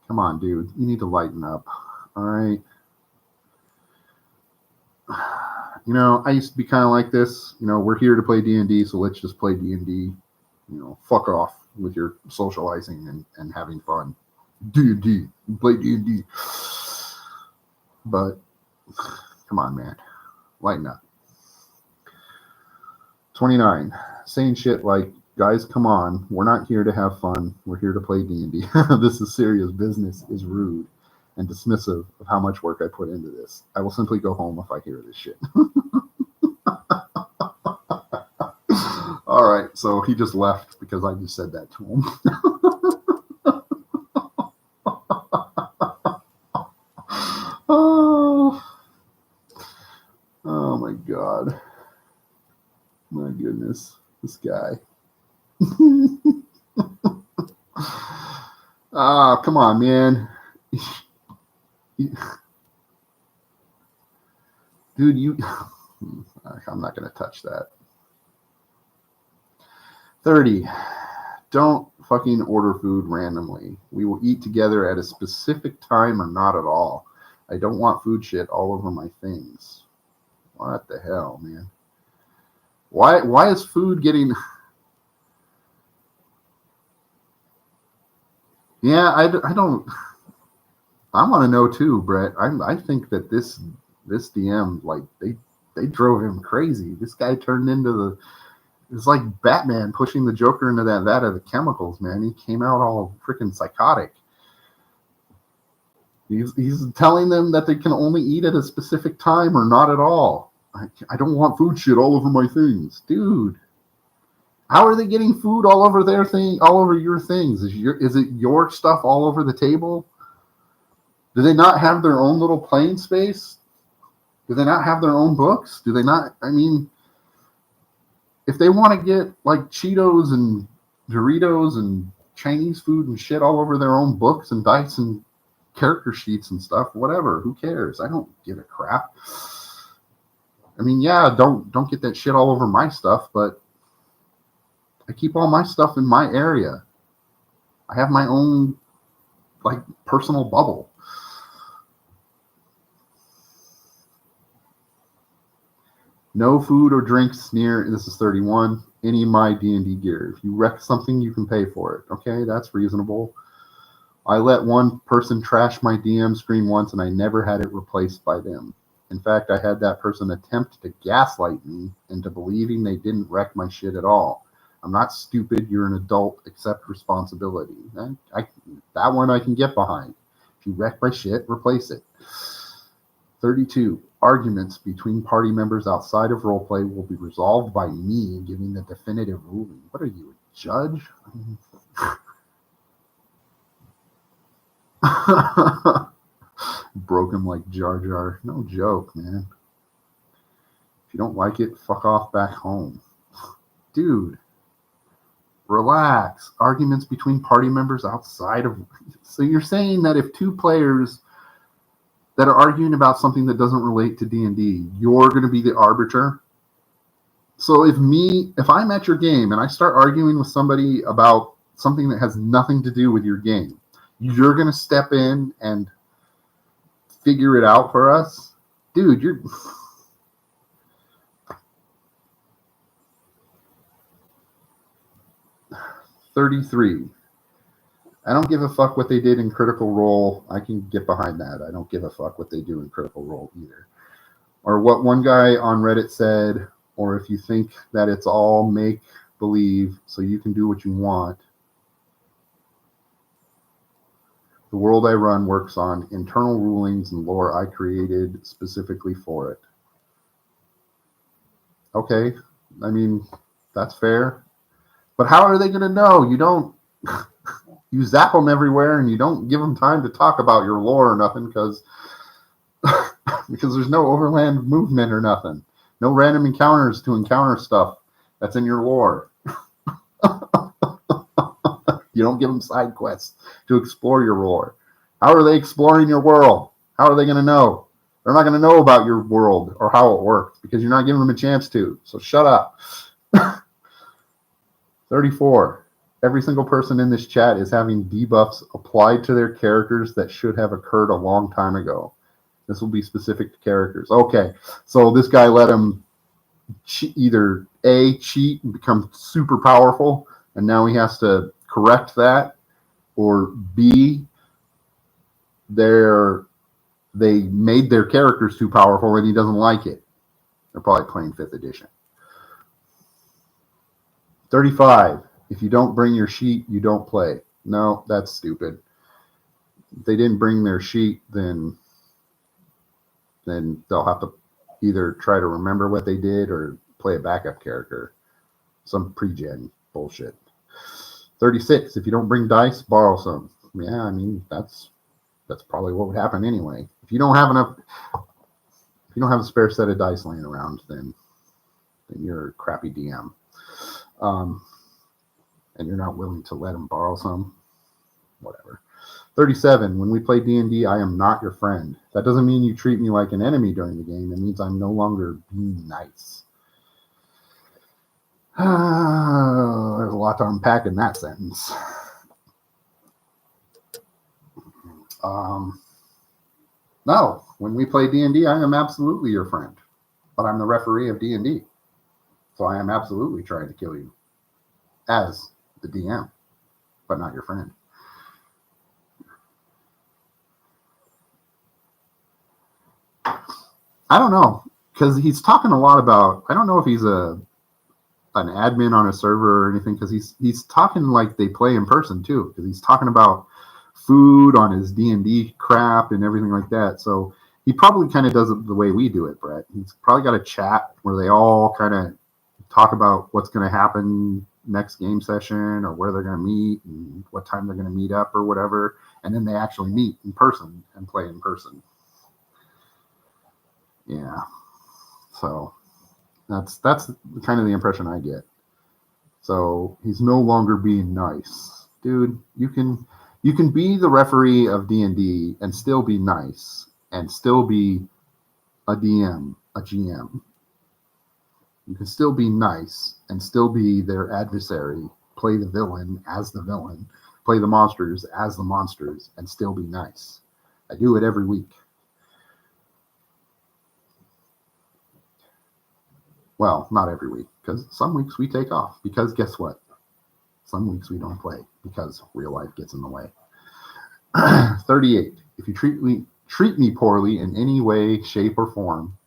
Come on, dude. You need to lighten up. All right. You know, I used to be kind of like this. You know, we're here to play D&D, so let's just play D&D. You know, fuck off with your socializing and having fun. D&D. You play D&D. But, come on, man. Lighten up. 29. Saying shit like, guys, come on. We're not here to have fun. We're here to play D&D. This is serious business is rude and dismissive of how much work I put into this. I will simply go home if I hear this shit. All right, so he just left because I just said that to him. Oh my God. My goodness, this guy. Come on, man. Dude, I'm not going to touch that. 30. Don't fucking order food randomly. We will eat together at a specific time or not at all. I don't want food shit all over my things. What the hell, man? Why is food getting... Yeah, I don't... I want to know too, Brett. I think that this DM, like, they drove him crazy. This guy turned into the... It's like Batman pushing the Joker into that vat of the chemicals, man. He came out all freaking psychotic. He's telling them that they can only eat at a specific time or not at all. I don't want food shit all over my things. Dude, how are they getting food all over their thing, all over your things? Is it your stuff all over the table? Do they not have their own little playing space? Do they not have their own books? Do they not? I mean, if they want to get like Cheetos and Doritos and Chinese food and shit all over their own books and dice and character sheets and stuff, whatever, who cares? I don't give a crap. I mean, yeah, don't get that shit all over my stuff, but I keep all my stuff in my area. I have my own like personal bubble. No food or drinks near, this is 31, any of my D&D gear. If you wreck something, you can pay for it. Okay, that's reasonable. I let one person trash my DM screen once, and I never had it replaced by them. In fact, I had that person attempt to gaslight me into believing they didn't wreck my shit at all. I'm not stupid. You're an adult. Accept responsibility. That one I can get behind. If you wreck my shit, replace it. 32. Arguments between party members outside of roleplay will be resolved by me giving the definitive ruling. What are you, a judge? Broke him like Jar Jar. No joke, man. If you don't like it, fuck off back home. Dude, relax. Arguments between party members outside of... So you're saying that if two players that are arguing about something that doesn't relate to D&D, you're going to be the arbiter? So if I'm at your game and I start arguing with somebody about something that has nothing to do with your game, you're going to step in and figure it out for us? Dude, you're... 33. I don't give a fuck what they did in Critical Role. I can get behind that. I don't give a fuck what they do in Critical Role either. Or what one guy on Reddit said, or if you think that it's all make-believe so you can do what you want. The world I run works on internal rulings and lore I created specifically for it. Okay, I mean, that's fair. But how are they going to know? You don't... You zap them everywhere and you don't give them time to talk about your lore or nothing because there's no overland movement or nothing. No random encounters to encounter stuff that's in your lore. You don't give them side quests to explore your lore. How are they exploring your world? How are they going to know? They're not going to know about your world or how it works because you're not giving them a chance to. So shut up. 34. Every single person in this chat is having debuffs applied to their characters that should have occurred a long time ago. This will be specific to characters. Okay, so this guy let him either A, cheat and become super powerful, and now he has to correct that, or B, they made their characters too powerful and he doesn't like it. They're probably playing 5th edition. 35. If you don't bring your sheet, you don't play. No, that's stupid. If they didn't bring their sheet, then they'll have to either try to remember what they did or play a backup character. Some pre-gen bullshit. 36. If you don't bring dice, borrow some. Yeah, I mean, that's probably what would happen anyway. If you don't have a spare set of dice laying around, then you're a crappy DM. And you're not willing to let them borrow some, whatever. 37, when we play D&D, I am not your friend. That doesn't mean you treat me like an enemy during the game. It means I'm no longer being nice. There's a lot to unpack in that sentence. No, when we play D&D, I am absolutely your friend. But I'm the referee of D&D. So I am absolutely trying to kill you. As the DM, but not your friend. I don't know, because he's talking a lot about, I don't know if he's an admin on a server or anything, because he's talking like they play in person too, because he's talking about food on his D&D crap and everything like that. So he probably kind of does it the way we do it, Brett. He's probably got a chat where they all kind of talk about what's going to happen next game session or where they're going to meet and what time they're going to meet up or whatever, and then they actually meet in person and play in person. Yeah, so that's kind of the impression I get. So he's no longer being nice. Dude, you can be the referee of D&D and still be nice and still be a DM, a GM. You can still be nice and still be their adversary, play the villain as the villain, play the monsters as the monsters, and still be nice. I do it every week. Well, not every week, because some weeks we take off. Because guess what? Some weeks we don't play because real life gets in the way. 38. If you treat me poorly in any way, shape, or form,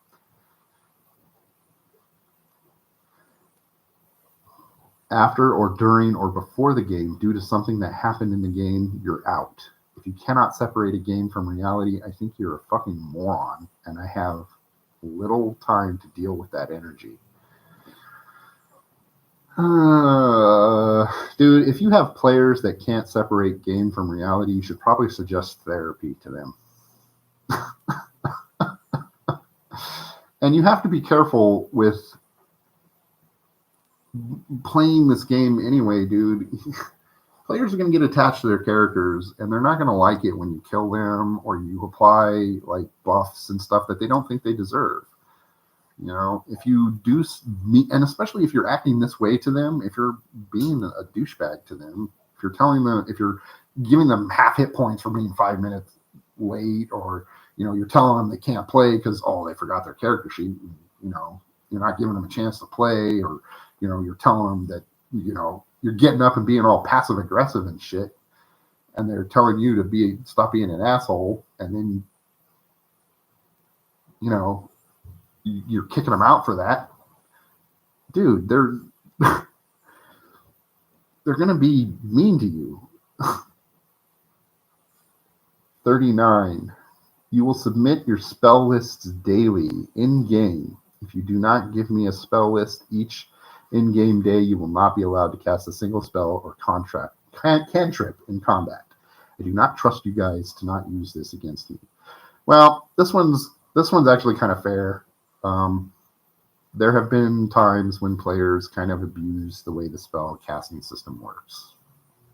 after or during or before the game due to something that happened in the game, you're out. If you cannot separate a game from reality, I think you're a fucking moron, and I have little time to deal with that energy. Dude, if you have players that can't separate game from reality, you should probably suggest therapy to them. And you have to be careful with playing this game anyway, dude. Players are going to get attached to their characters, and they're not going to like it when you kill them or you apply like buffs and stuff that they don't think they deserve. You know, if you do, and especially if you're acting this way to them, if you're being a douchebag to them, if you're telling them, if you're giving them half hit points for being 5 minutes late, or, you know, you're telling them they can't play because, oh, they forgot their character sheet, you know, you're not giving them a chance to play, or, you know, you're telling them that, you know, you're getting up and being all passive aggressive and shit, and they're telling you to stop being an asshole, and then, you know, you're kicking them out for that, dude. They're going to be mean to you. 39. You will submit your spell lists daily in game. If you do not give me a spell list each in-game day, you will not be allowed to cast a single spell or cantrip in combat. I do not trust you guys to not use this against me. Well, this one's actually kind of fair. There have been times when players kind of abuse the way the spell casting system works,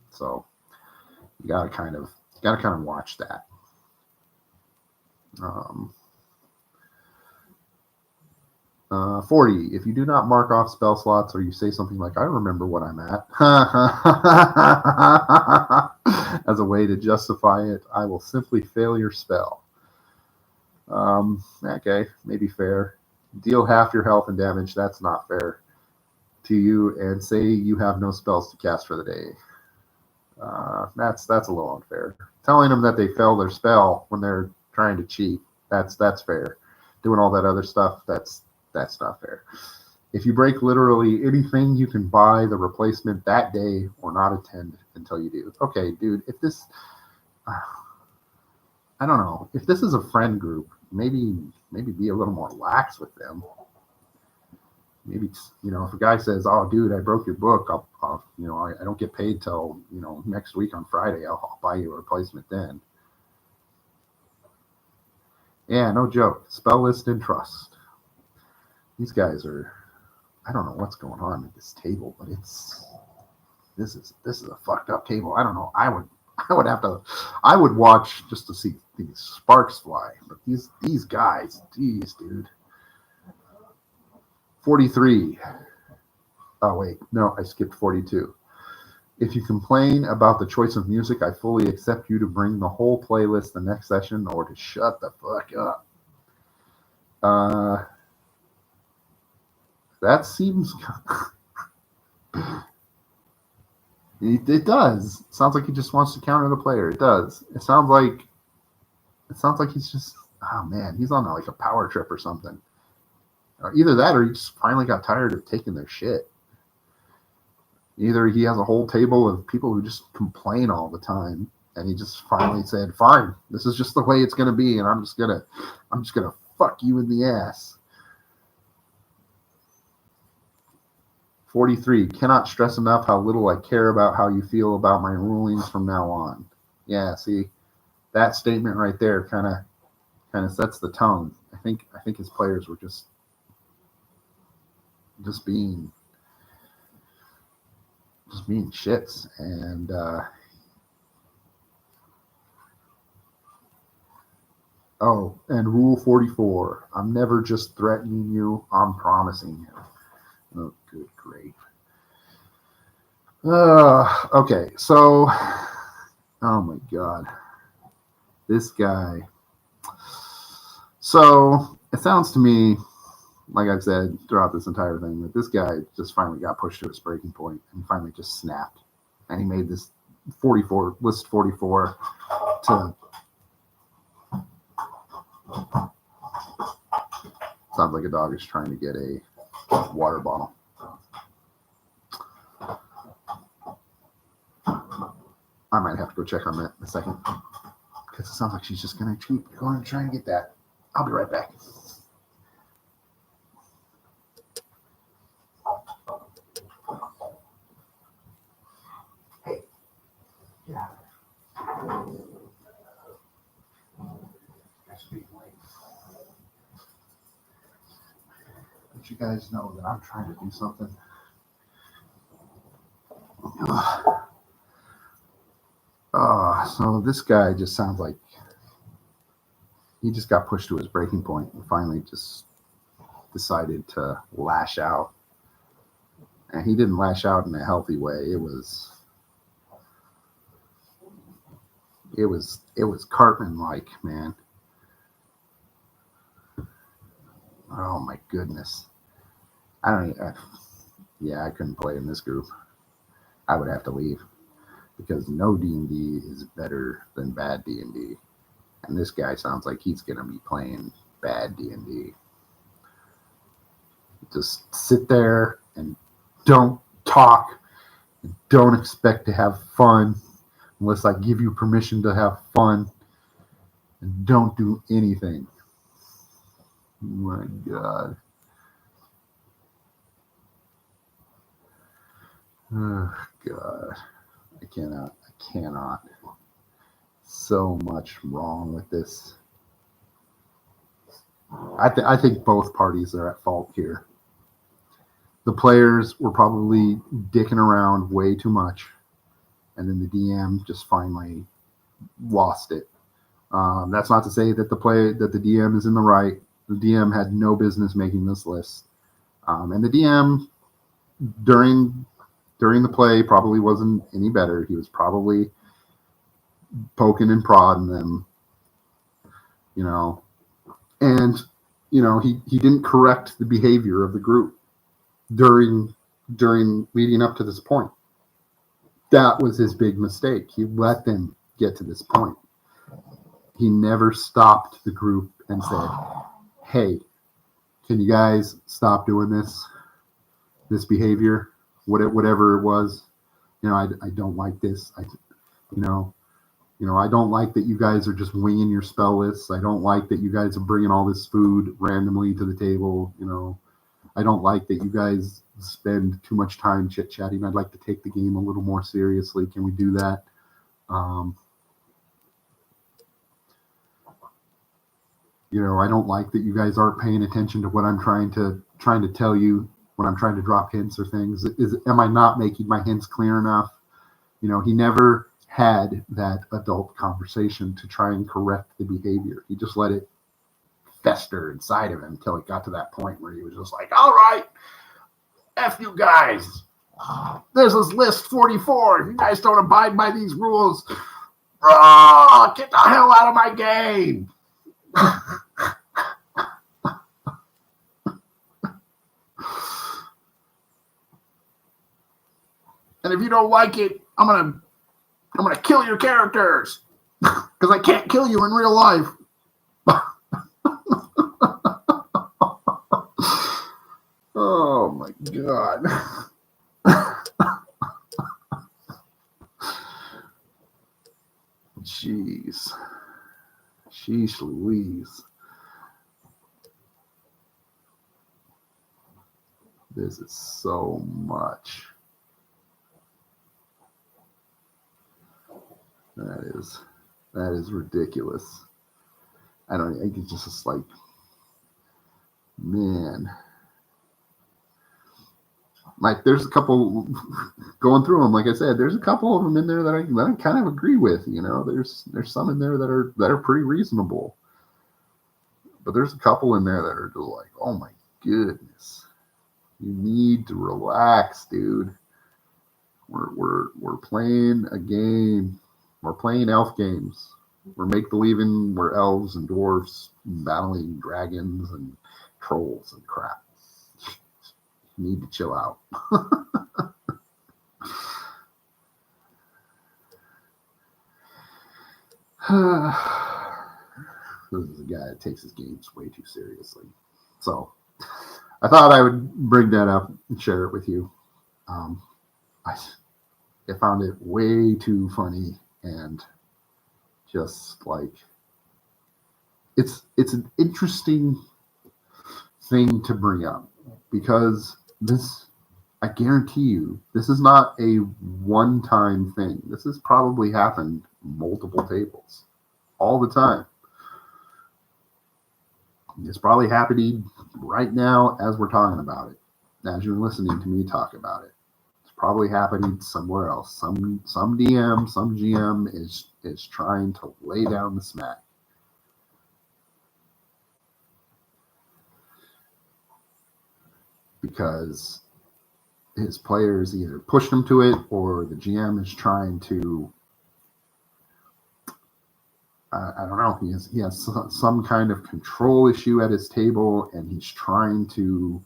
so you gotta kind of watch that. 40. If you do not mark off spell slots, or you say something like, I remember what I'm at, as a way to justify it, I will simply fail your spell. Okay, maybe fair. Deal half your health and damage. That's not fair to you. And say you have no spells to cast for the day. That's a little unfair. Telling them that they failed their spell when they're trying to cheat, that's fair. Doing all that other stuff, that's not fair. If you break literally anything, you can buy the replacement that day or not attend until you do. Okay, dude, if this, I don't know, if this is a friend group, maybe be a little more lax with them. Maybe, you know, if a guy says, oh, dude, I broke your book, I'll you know, I don't get paid till, you know, next week on Friday, I'll buy you a replacement then. Yeah, no joke. Spell list and trust. These guys are, I don't know what's going on at this table, but this is a fucked up table. I don't know. I would watch just to see these sparks fly. But these guys, geez, dude. 43. Oh wait, no, I skipped 42. If you complain about the choice of music, I fully accept you to bring the whole playlist the next session or to shut the fuck up. That seems it does. It sounds like he just wants to counter the player. It does. It sounds like he's just, oh man, he's on like a power trip or something. Either that or he just finally got tired of taking their shit. Either he has a whole table of people who just complain all the time, and he just finally said, fine, this is just the way it's going to be, and I'm just going to fuck you in the ass. 43. Cannot stress enough how little I care about how you feel about my rulings from now on. Yeah, see, that statement right there kind of sets the tone. I think his players were just being shits, and and rule 44. I'm never just threatening you, I'm promising you. Oh, good grief. Okay, so, oh my god, this guy. So it sounds to me like I've said throughout this entire thing, that this guy just finally got pushed to his breaking point and finally just snapped. And he made this 44, list 44 to, sounds like a dog is trying to get a water bottle. I might have to go check on that in a second, because it sounds like she's just going to keep going and trying to get that. I'll be right back. Hey, yeah. Let you guys know that I'm trying to do something. So this guy just sounds like he just got pushed to his breaking point and finally just decided to lash out. And he didn't lash out in a healthy way. It was Cartman-like, man. Oh my goodness. I couldn't play in this group. I would have to leave, because no D&D is better than bad D&D. And this guy sounds like he's going to be playing bad D&D. Just sit there and don't talk. And don't expect to have fun unless I give you permission to have fun. And don't do anything. Oh my God. Oh God. I cannot. So much wrong with this. I think both parties are at fault here. The players were probably dicking around way too much, and then the DM just finally lost it. That's not to say that the DM is in the right. The DM had no business making this list, and the DM during the play probably wasn't any better. He was probably poking and prodding them, and he didn't correct the behavior of the group during leading up to this point. That was his big mistake. He let them get to this point. He never stopped the group and said, hey, can you guys stop doing this behavior, whatever it was. I don't like this. I don't like that you guys are just winging your spell lists. I don't like that you guys are bringing all this food randomly to the table. I don't like that you guys spend too much time chit-chatting. I'd like to take the game a little more seriously. Can we do that? I don't like that you guys aren't paying attention to what I'm trying to tell you when I'm trying to drop hints or things. Am I not making my hints clear enough? He never had that adult conversation to try and correct the behavior. He just let it fester inside of him until it got to that point where he was just like, all right, F you guys. There's this list 44. If you guys don't abide by these rules, get the hell out of my game. And if you don't like it, I'm gonna kill your characters, because I can't kill you in real life. Oh my God. Jeez. Sheesh Louise. This is so much. That is ridiculous. I think it's just like, man. Like, there's a couple going through them. Like I said, there's a couple of them in there that I kind of agree with. There's some in there that are pretty reasonable, but there's a couple in there that are just like, oh my goodness, you need to relax, dude. We're playing a game. We're playing elf games. We're make-believing. We're elves and dwarves battling dragons and trolls and crap. You need to chill out. This is a guy that takes his games way too seriously. So I thought I would bring that up and share it with you. I found it way too funny, and just like it's an interesting thing to bring up, because this, I guarantee you, this is not a one-time thing. This has probably happened multiple tables all the time. It's probably happening right now as we're talking about it, as you're listening to me talk about it. It's probably happening somewhere else. Some DM, some GM is trying to lay down the smack. Because his players either pushed him to it, or the GM is trying to, I don't know, he has some kind of control issue at his table, and he's trying to,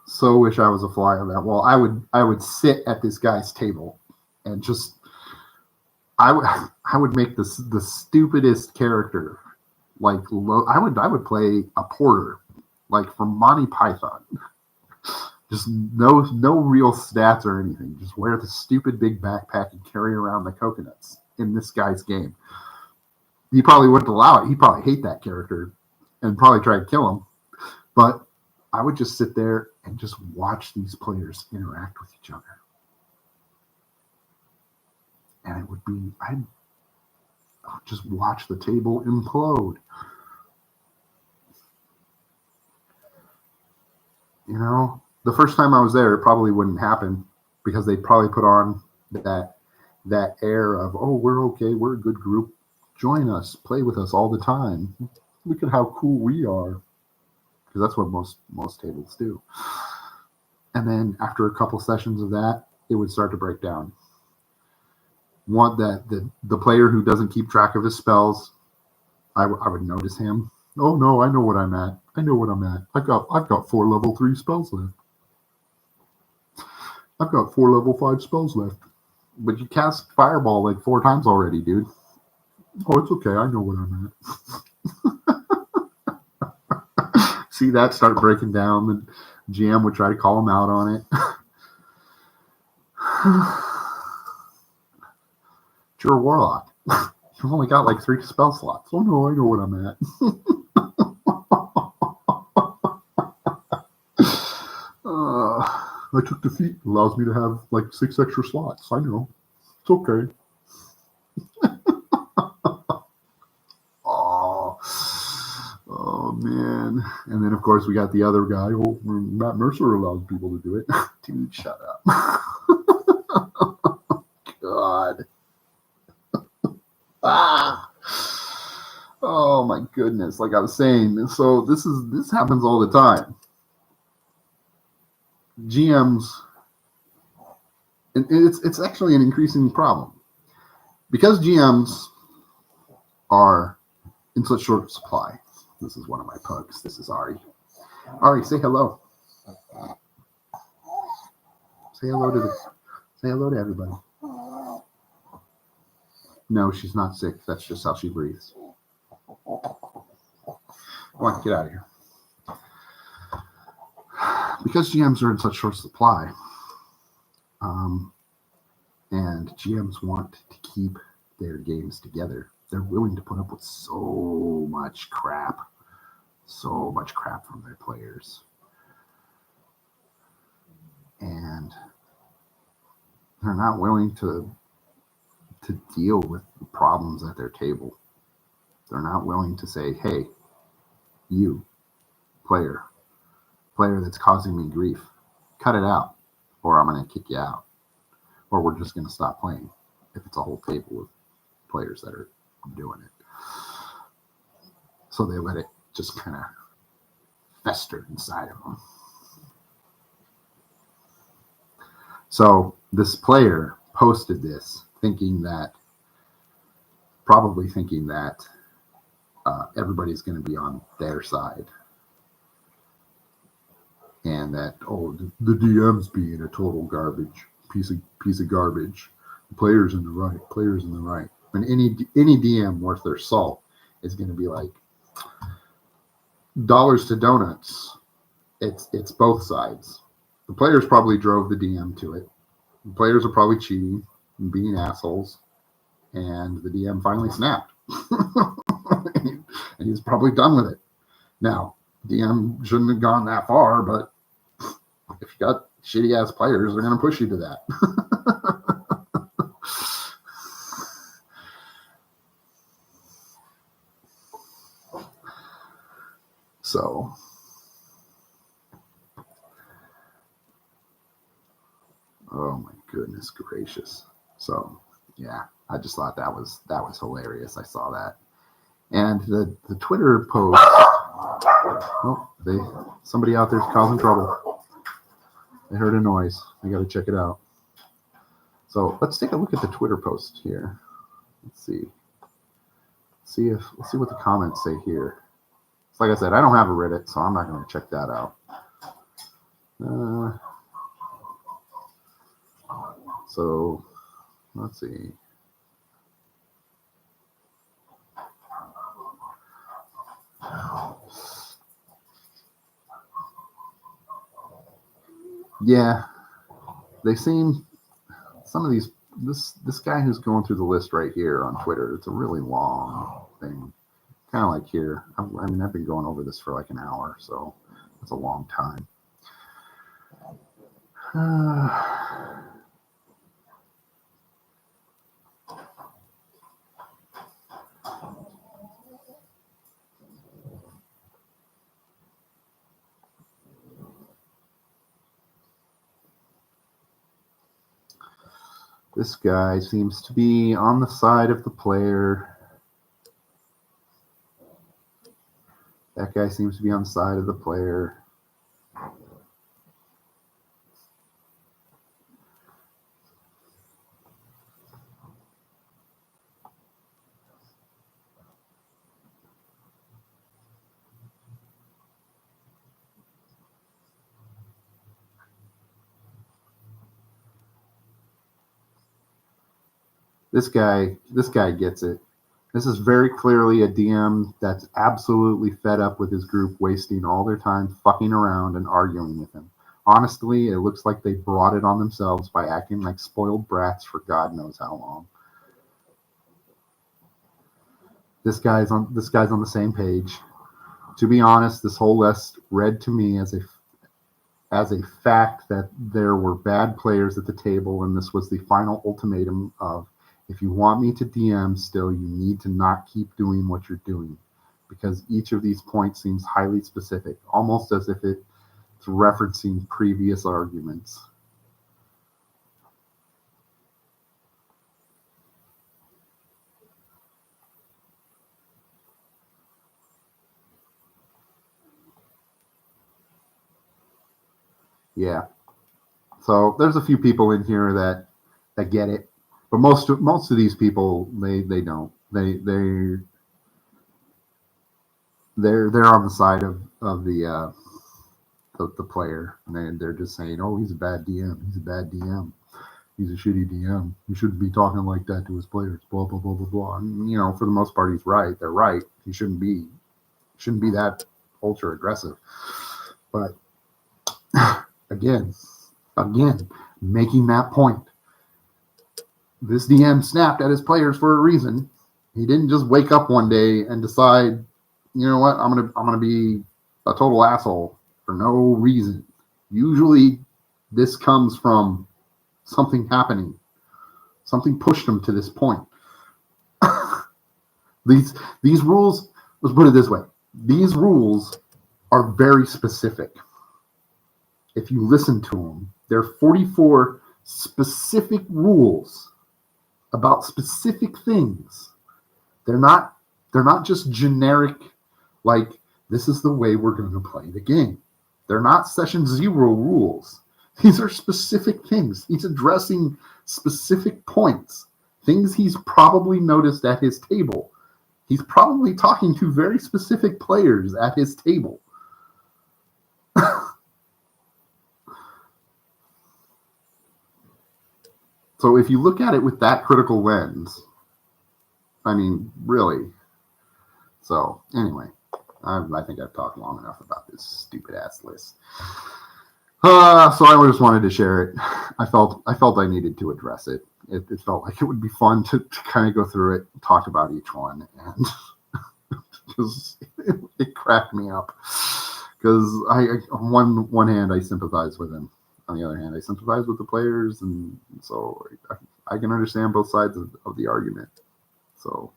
so wish I was a fly on that wall. I would sit at this guy's table and just, I would make the stupidest character, like I would play a porter, like from Monty Python. Just no real stats or anything. Just wear the stupid big backpack and carry around the coconuts in this guy's game. He probably wouldn't allow it. He'd probably hate that character and probably try to kill him. But I would just sit there and just watch these players interact with each other. And it would be, I'd just watch the table implode. You know, the first time I was there, it probably wouldn't happen, because they probably put on that air of, oh, we're okay, we're a good group, join us, play with us all the time. Look at how cool we are, because that's what most tables do. And then after a couple sessions of that, it would start to break down. The player who doesn't keep track of his spells, I would notice him. Oh no, I know what I'm at. I've got 4 level 3 spells left. I've got 4 level 5 spells left. But you cast Fireball like 4 times already, dude. Oh, it's okay. I know what I'm at. See that start breaking down. The GM would try to call him out on it. You're a warlock. You've only got like 3 spell slots. Oh no, I know what I'm at. I took defeat. Allows me to have like 6 extra slots. I know. It's okay. Oh man. And then of course we got the other guy. Oh, Matt Mercer allows people to do it. Dude, shut up. God. Oh my goodness. Like I was saying, so this happens all the time. GMs, and it's actually an increasing problem, because GMs are in such short supply. This is one of my pugs. This is Ari. Ari, say hello. Say hello to everybody. No, she's not sick. That's just how she breathes. Come on, get out of here. Because GMs are in such short supply, and GMs want to keep their games together, they're willing to put up with so much crap from their players. And they're not willing to deal with the problems at their table. They're not willing to say, hey, you, player that's causing me grief, cut it out, or I'm going to kick you out, or we're just going to stop playing, if it's a whole table of players that are doing it. So they let it just kind of fester inside of them. So this player posted this, probably thinking that everybody's going to be on their side. And that, the DM's being a total garbage, piece of garbage. The players in the right. And any DM worth their salt is going to be like, dollars to donuts. It's both sides. The players probably drove the DM to it. The players are probably cheating and being assholes. And the DM finally snapped. And he's probably done with it. Now, DM shouldn't have gone that far, but if you got shitty ass players, they're going to push you to that. So, oh my goodness gracious. So, yeah, I just thought that was hilarious. I saw that. And the Twitter post, somebody out there's causing trouble. They heard a noise. I got to check it out. So let's take a look at the Twitter post here. Let's see what the comments say here. Like I said, I don't have a Reddit, so I'm not going to check that out. So let's see. Yeah, they seem, some of these, this guy who's going through the list right here on Twitter, it's a really long thing. Kind of like here. I mean, I've been going over this for like an hour, so that's a long time. This guy seems to be on the side of the player. That guy seems to be on the side of the player. This guy gets it. This is very clearly a DM that's absolutely fed up with his group wasting all their time fucking around and arguing with him. Honestly, it looks like they brought it on themselves by acting like spoiled brats for God knows how long. This guy's on the same page. To be honest, this whole list read to me as a fact that there were bad players at the table, and this was the final ultimatum of, if you want me to DM still, you need to not keep doing what you're doing, because each of these points seems highly specific, almost as if it's referencing previous arguments. Yeah. So there's a few people in here that get it. But most of these people, they don't. They're on the side of the player, and they're just saying, "Oh, he's a bad DM. He's a bad DM. He's a shitty DM. He shouldn't be talking like that to his players." Blah blah blah blah blah. And, for the most part, he's right. They're right. He shouldn't be that ultra aggressive. But again, making that point. This DM snapped at his players for a reason. He didn't just wake up one day and decide, you know what, I'm gonna be a total asshole for no reason. Usually, this comes from something happening. Something pushed him to this point. These rules. Let's put it this way: these rules are very specific. If you listen to them, there are 44 specific rules about specific things. They're not just generic, like, this is the way we're going to play the game. They're not session 0 rules. These are specific things. He's addressing specific points, things he's probably noticed at his table. He's probably talking to very specific players at his table. So if you look at it with that critical lens, I mean, really. So anyway, I think I've talked long enough about this stupid ass list. So I just wanted to share it. I felt I needed to address it. It felt like it would be fun to kind of go through it, talk about each one, and just it cracked me up because on one hand I sympathize with him, on the other hand I sympathize with the players, and so I can understand both sides of the argument. So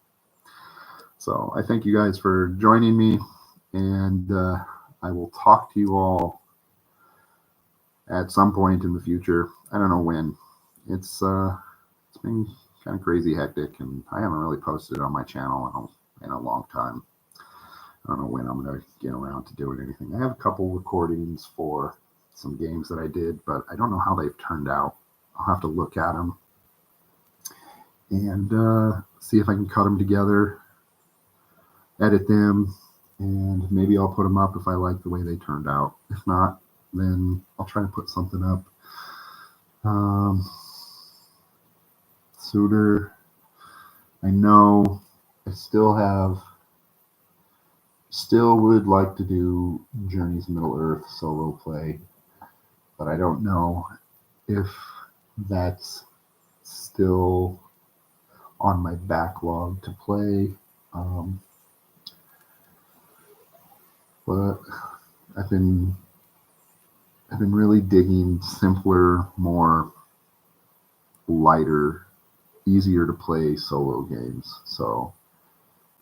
I thank you guys for joining me, and I will talk to you all at some point in the future. I don't know when. It's been kind of crazy hectic, and I haven't really posted on my channel in a long time. I don't know when I'm going to get around to doing anything. I have a couple recordings for some games that I did, but I don't know how they've turned out. I'll have to look at them and see if I can cut them together, edit them, and maybe I'll put them up if I like the way they turned out. If not, then I'll try to put something up sooner. I know I still would like to do Journey's Middle Earth solo play, but I don't know if that's still on my backlog to play. But I've been really digging simpler, more lighter, easier to play solo games. So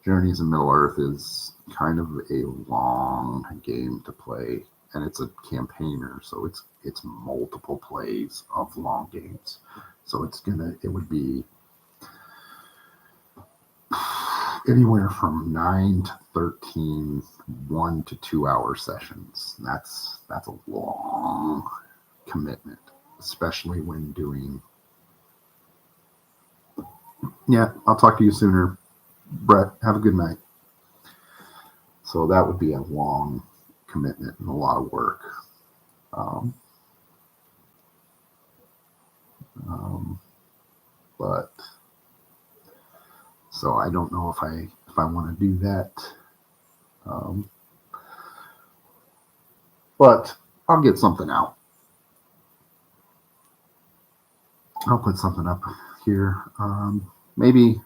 Journeys in Middle Earth is kind of a long game to play, and it's a campaigner, so it's multiple plays of long games. So it would be anywhere from 9 to 13 1 to 2 hour sessions. That's a long commitment, especially when doing. Yeah, I'll talk to you sooner, Brett. Have a good night. So that would be a long commitment and a lot of work. But so I don't know if I want to do that. But I'll get something out. I'll put something up here. Maybe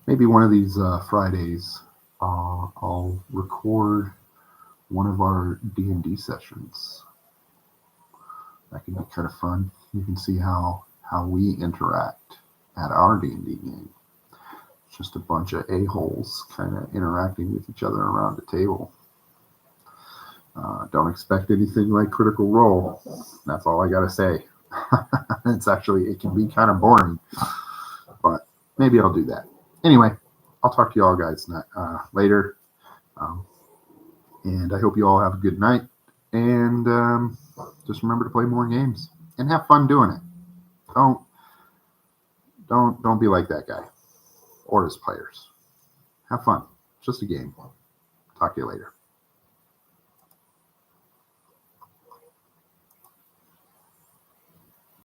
one of these Fridays I'll record one of our D&D sessions. That can be kind of fun. You can see how we interact at our D&D game. It's just a bunch of a-holes kind of interacting with each other around the table. Don't expect anything like Critical Role. That's all I gotta say. It can be kind of boring, but maybe I'll do that. Anyway, I'll talk to you all guys later. And I hope you all have a good night. And just remember to play more games and have fun doing it. Don't be like that guy or his players. Have fun. Just a game. Talk to you later.